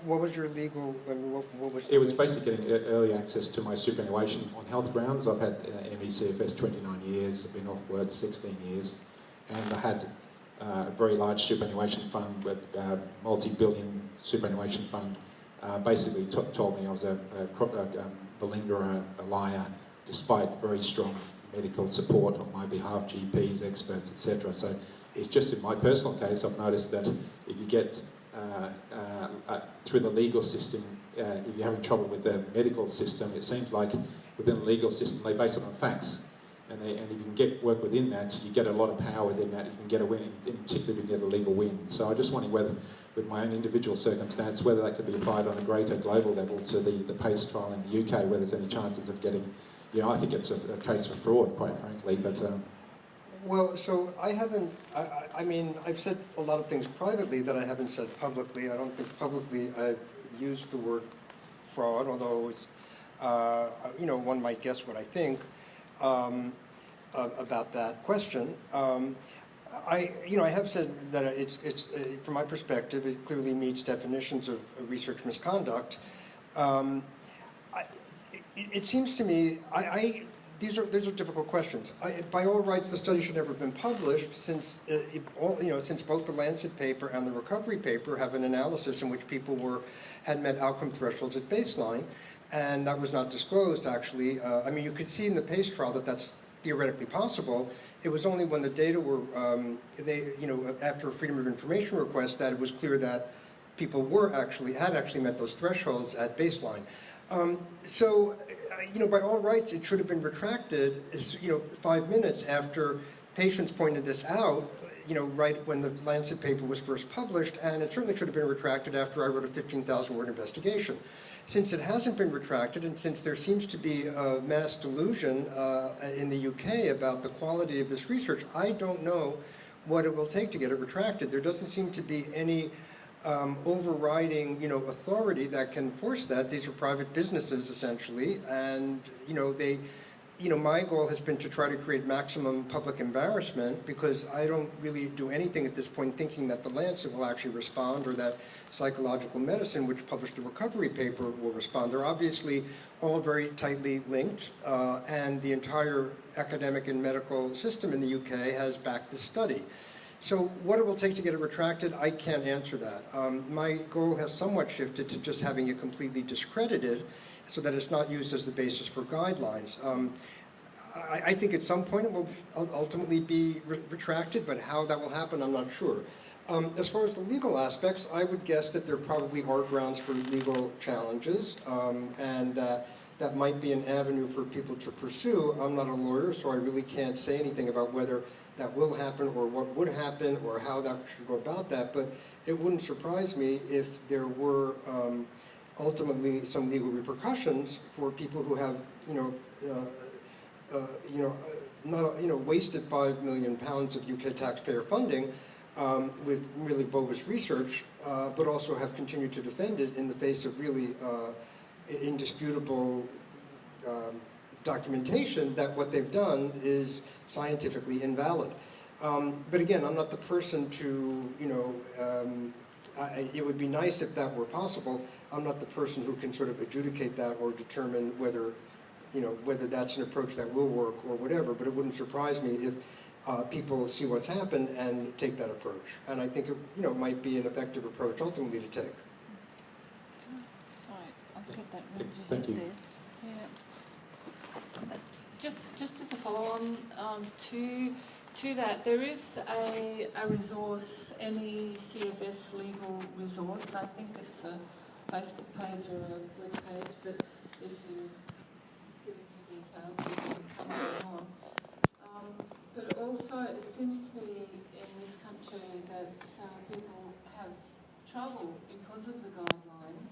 Speaker 2: What was your legal? I mean, what was?
Speaker 6: It was basically getting early access to my superannuation on health grounds. I've had ME-CFS 29 years. I've been off work 16 years, and I had a very large superannuation fund, with multi-billion superannuation fund. Basically told me I was a malingerer, a liar, despite very strong medical support on my behalf, GPs, experts, etc. So it's just in my personal case, I've noticed that if you get through the legal system, if you're having trouble with the medical system, it seems like within the legal system they base it on facts. And if you can work within that, you get a lot of power within that. You can get a win, in particular, you can get a legal win. So I just wondering whether, with my own individual circumstance, whether that could be applied on a greater global level to the PACE trial in the UK, whether there's any chances of getting, you know, I think it's a case for fraud, quite frankly, but...
Speaker 2: Well, so I haven't, I mean, I've said a lot of things privately that I haven't said publicly. I don't think publicly I've used the word fraud, although it's, you know, one might guess what I think about that question. I have said that it's from my perspective, it clearly meets definitions of research misconduct. It seems to me, these are difficult questions. By all rights, the study should never have been published, since since both the Lancet paper and the recovery paper have an analysis in which people had met outcome thresholds at baseline, and that was not disclosed. Actually, I mean, you could see in the PACE trial that that's theoretically possible. It was only when the data were after a Freedom of Information request that it was clear that people had actually met those thresholds at baseline. By all rights, it should have been retracted, 5 minutes after patients pointed this out, right when the Lancet paper was first published, and it certainly should have been retracted after I wrote a 15,000-word investigation. Since it hasn't been retracted, and since there seems to be a mass delusion in the UK about the quality of this research, I don't know what it will take to get it retracted. There doesn't seem to be any overriding, authority that can force that. These are private businesses, essentially, and, my goal has been to try to create maximum public embarrassment, because I don't really do anything at this point thinking that the Lancet will actually respond, or that Psychological Medicine, which published the recovery paper, will respond. They're obviously all very tightly linked, and the entire academic and medical system in the UK has backed this study. So what it will take to get it retracted, I can't answer that. My goal has somewhat shifted to just having it completely discredited so that it's not used as the basis for guidelines. I think at some point it will ultimately be retracted, but how that will happen, I'm not sure. As far as the legal aspects, I would guess that there probably are grounds for legal challenges, and that might be an avenue for people to pursue. I'm not a lawyer, so I really can't say anything about whether that will happen or what would happen or how that should go about that, but it wouldn't surprise me if there were ultimately some legal repercussions for people who have, wasted £5 million of UK taxpayer funding with really bogus research, but also have continued to defend it in the face of really indisputable documentation that what they've done is scientifically invalid. But again, I'm not the person to, it would be nice if that were possible. I'm not the person who can sort of adjudicate that or determine whether that's an approach that will work or whatever, but it wouldn't surprise me if people see what's happened and take that approach. And I think it, might be an effective approach ultimately to take.
Speaker 1: Sorry, I'll get that
Speaker 6: Thank you.
Speaker 1: there. Yeah. Just as a follow-on to that, there is a resource, MECFS legal resource. I think it's a Facebook page or a web page, but if you give us the details, we can come on. But also, it seems to be in this country that people have trouble because of the guidelines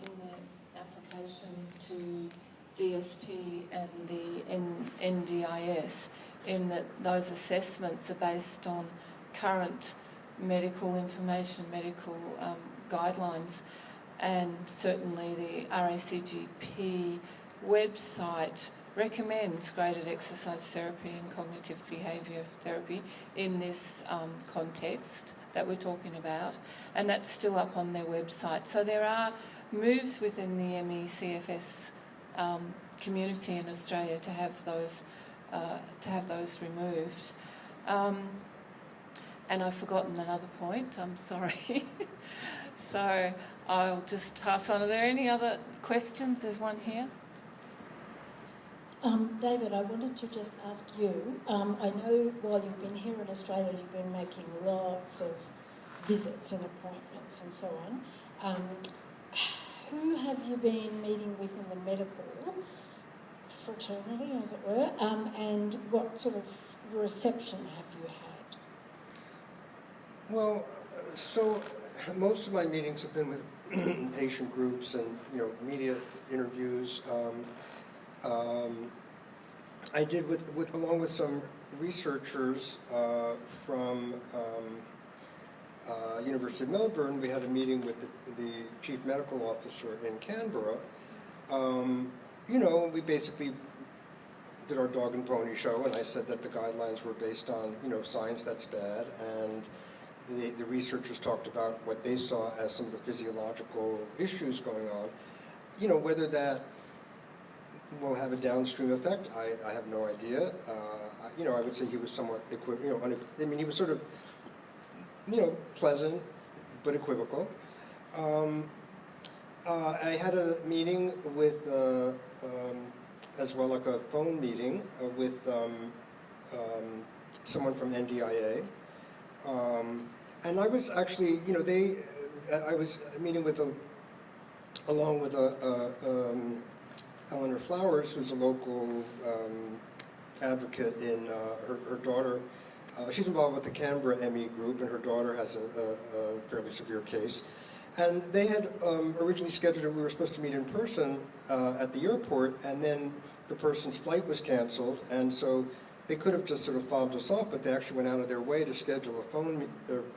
Speaker 1: in their applications to DSP and the NDIS, in that those assessments are based on current medical information, medical guidelines, and certainly the RACGP website recommends graded exercise therapy and cognitive behaviour therapy in this context that we're talking about, and that's still up on their website. So there are moves within the ME-CFS community in Australia to have those removed. And I've forgotten another point. I'm sorry. So I'll just pass on. Are there any other questions? There's one here.
Speaker 7: David, I wanted to just ask you, I know while you've been here in Australia, you've been making lots of visits and appointments and so on. Who have you been meeting with in the medical fraternity, as it were, and what sort of reception have you had?
Speaker 2: Well, so most of my meetings have been with patient groups and media interviews. I did along with some researchers from University of Melbourne. We had a meeting with the chief medical officer in Canberra. We basically did our dog and pony show, and I said that the guidelines were based on science that's bad, and the researchers talked about what they saw as some of the physiological issues going on. Whether that will have a downstream effect, I have no idea. I would say he was somewhat he was sort of pleasant but equivocal. I had a meeting with as well, like a phone meeting with someone from NDIA, and I was actually I was meeting with along with Eleanor Flowers, who's a local advocate in her daughter. She's involved with the Canberra ME group, and her daughter has a fairly severe case. And they had originally scheduled it. We were supposed to meet in person at the airport, and then the person's flight was canceled, and so they could have just sort of fobbed us off, but they actually went out of their way to schedule a phone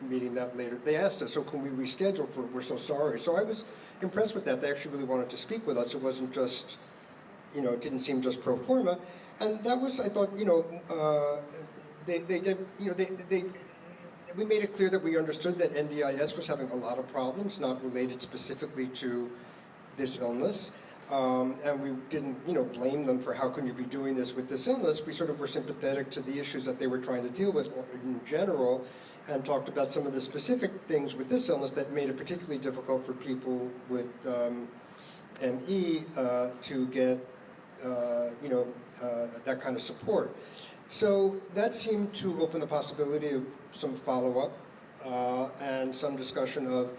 Speaker 2: meeting that later. They asked us, so can we reschedule for it? We're so sorry. So I was impressed with that. They actually really wanted to speak with us. It wasn't just, it didn't seem just pro forma. And that was, I thought, they did, we made it clear that we understood that NDIS was having a lot of problems, not related specifically to this illness. And we didn't, blame them for how can you be doing this with this illness. We sort of were sympathetic to the issues that they were trying to deal with in general, and talked about some of the specific things with this illness that made it particularly difficult for people with ME to get, that kind of support. So that seemed to open the possibility of some follow-up and some discussion of,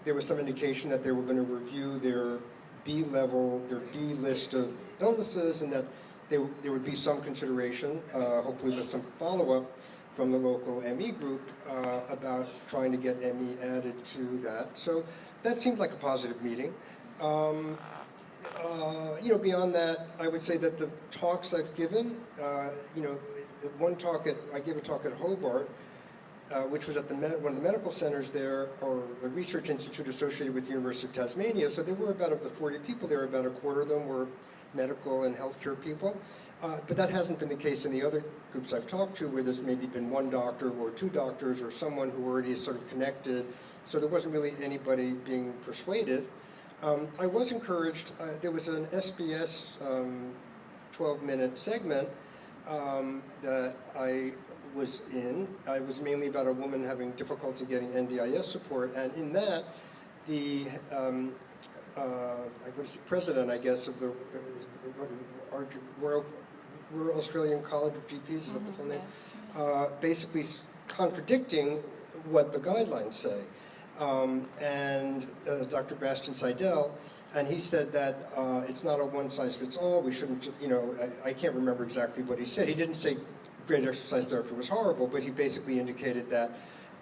Speaker 2: there was some indication that they were going to review their B list of illnesses, and that there would be some consideration, hopefully with some follow-up from the local ME group about trying to get ME added to that. So that seemed like a positive meeting. Beyond that, I would say that the talks I've given, I gave a talk at Hobart, which was at one of the medical centers there, or a research institute associated with the University of Tasmania. So there were about, of the 40 people there, about a quarter of them were medical and healthcare people. But that hasn't been the case in the other groups I've talked to, where there's maybe been one doctor or two doctors or someone who already is sort of connected. So there wasn't really anybody being persuaded. I was encouraged. There was an SBS 12-minute segment that I was in. It was mainly about a woman having difficulty getting NDIS support, and in that, the president, I guess, of the Royal Australian College of GPs, is that the full name? Basically contradicting what the guidelines say. And Dr. Bastian Seidel, and he said that it's not a one-size-fits-all. We shouldn't, I can't remember exactly what he said. He didn't say great exercise therapy was horrible, but he basically indicated that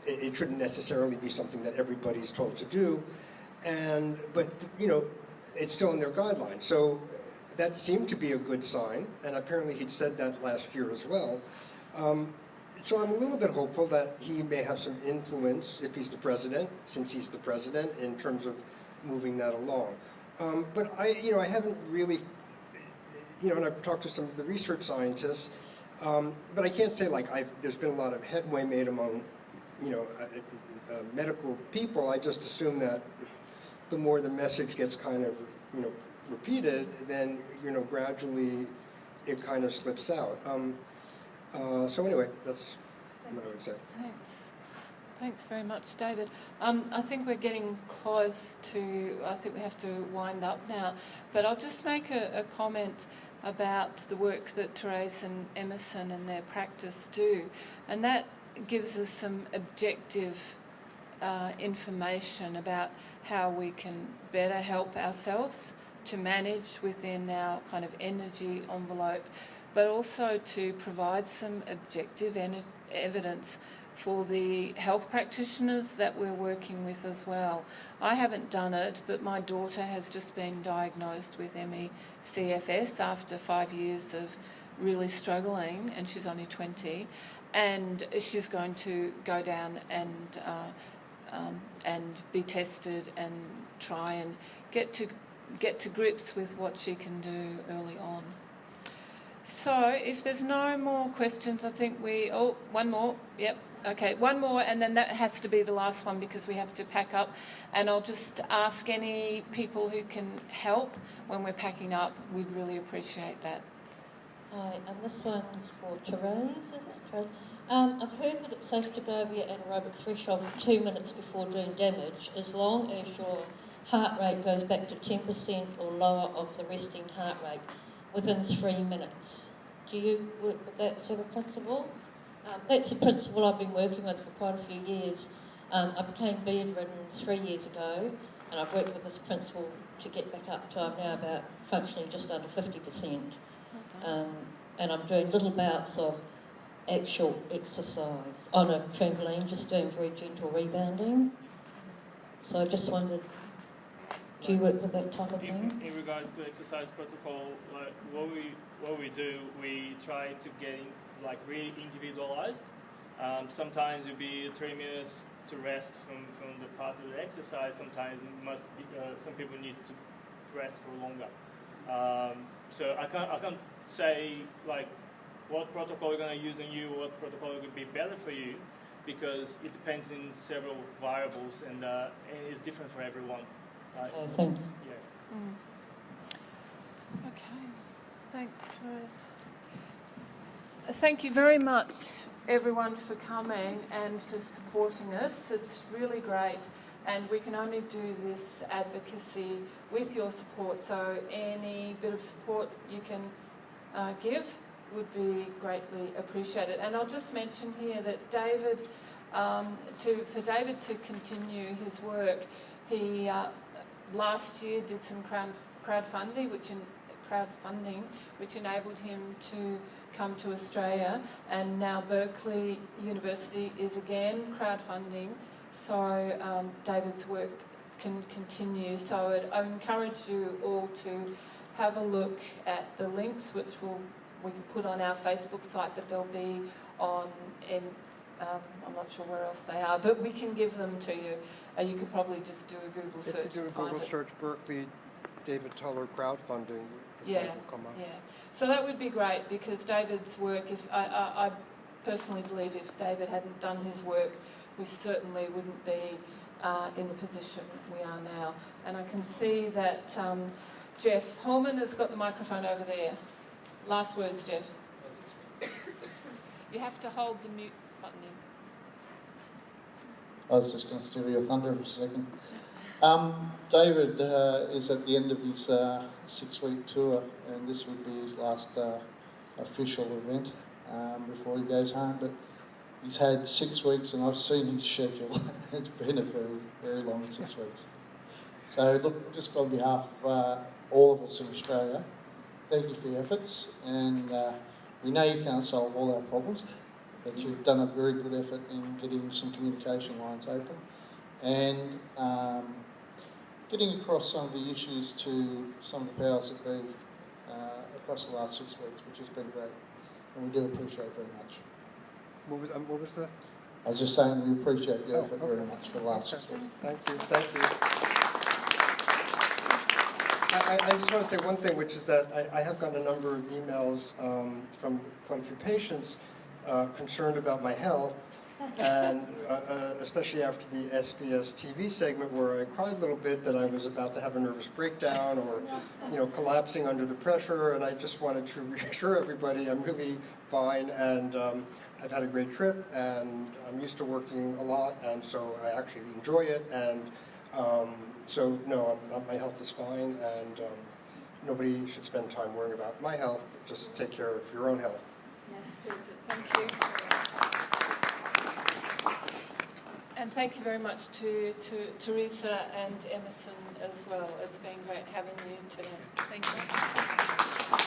Speaker 2: it shouldn't necessarily be something that everybody's told to do. But it's still in their guidelines. So that seemed to be a good sign, and apparently he'd said that last year as well. So I'm a little bit hopeful that he may have some influence, if he's the president, since he's the president, in terms of moving that along. But I haven't really, and I've talked to some of the research scientists, but I can't say there's been a lot of headway made among, medical people. I just assume that the more the message gets kind of, repeated, then, gradually it kind of slips out. So anyway, that's what I would say.
Speaker 1: Thanks very much, David. I think we're getting close to, I think we have to wind up now, but I'll just make a comment about the work that Therese and Emerson and their practice do, and that gives us some objective information about how we can better help ourselves to manage within our kind of energy envelope, but also to provide some objective evidence for the health practitioners that we're working with as well. I haven't done it, but my daughter has just been diagnosed with ME-CFS after 5 years of really struggling, and she's only 20, and she's going to go down and be tested and try and get to grips with what she can do early on. So if there's no more questions, I think one more, yep, okay, one more, and then that has to be the last one because we have to pack up, and I'll just ask any people who can help when we're packing up, we'd really appreciate that.
Speaker 7: Hi, and this one's for Therese, is it? Therese? I've heard that it's safe to go over your anaerobic threshold for 2 minutes before doing damage, as long as your heart rate goes back to 10% or lower of the resting heart rate within 3 minutes. Do you work with that sort of principle? That's a principle I've been working with for quite a few years. I became bedridden 3 years ago, and I've worked with this principle to get back up to, I'm now about functioning just under 50%. And I'm doing little bouts of actual exercise on a trampoline, just doing very gentle rebounding. So I just wondered, do you work with that type of thing?
Speaker 5: In regards to exercise protocol, what we do, we try to get really individualized. Sometimes it'll be 3 minutes to rest from the part of the exercise. Sometimes some people need to rest for longer. So I can't say what protocol you're going to use on you, what protocol would be better for you, because it depends on several variables and it's different for everyone.
Speaker 7: Thanks.
Speaker 5: Yeah.
Speaker 1: Okay, thanks, Therese. Thank you very much, everyone, for coming and for supporting us. It's really great, and we can only do this advocacy with your support, so any bit of support you can give would be greatly appreciated. And I'll just mention here that David, for David to continue his work, he last year did some crowdfunding, which enabled him to come to Australia, and now Berkeley University is again crowdfunding, so David's work can continue. So I encourage you all to have a look at the links, which we can put on our Facebook site, but they'll be on, I'm not sure where else they are, but we can give them to you. You can probably just do a Google search.
Speaker 2: If you do a Google search, Berkeley, David Tuller crowdfunding, the site will come up. Yeah.
Speaker 1: So that would be great, because David's work, I personally believe if David hadn't done his work, we certainly wouldn't be in the position we are now. And I can see that Jeff Holman has got the microphone over there. Last words, Jeff. You have to hold the mute button in.
Speaker 8: I was just going to steal your thunder for a second. David is at the end of his 6-week tour, and this would be his last official event before he goes home. But he's had 6 weeks, and I've seen his schedule. It's been a very, very long 6 weeks. So, look, just on behalf of all of us in Australia, thank you for your efforts, and we know you can't solve all our problems, but you've done a very good effort in getting some communication lines open and getting across some of the issues to some of the powers that be across the last 6 weeks, which has been great, and we do appreciate it very much.
Speaker 2: What was the?
Speaker 8: I was just saying we appreciate your effort very much for the last 6 weeks.
Speaker 2: Thank you. I just want to say one thing, which is that I have gotten a number of emails from quite a few patients concerned about my health, and especially after the SBS TV segment where I cried a little bit that I was about to have a nervous breakdown or, collapsing under the pressure, and I just wanted to reassure everybody I'm really fine, and I've had a great trip, and I'm used to working a lot, and so I actually enjoy it, and so no, my health is fine, and nobody should spend time worrying about my health. Just take care of your own health.
Speaker 1: Yeah, thank you. And thank you very much to Teresa and Emerson as well. It's been great having you today. Thank you.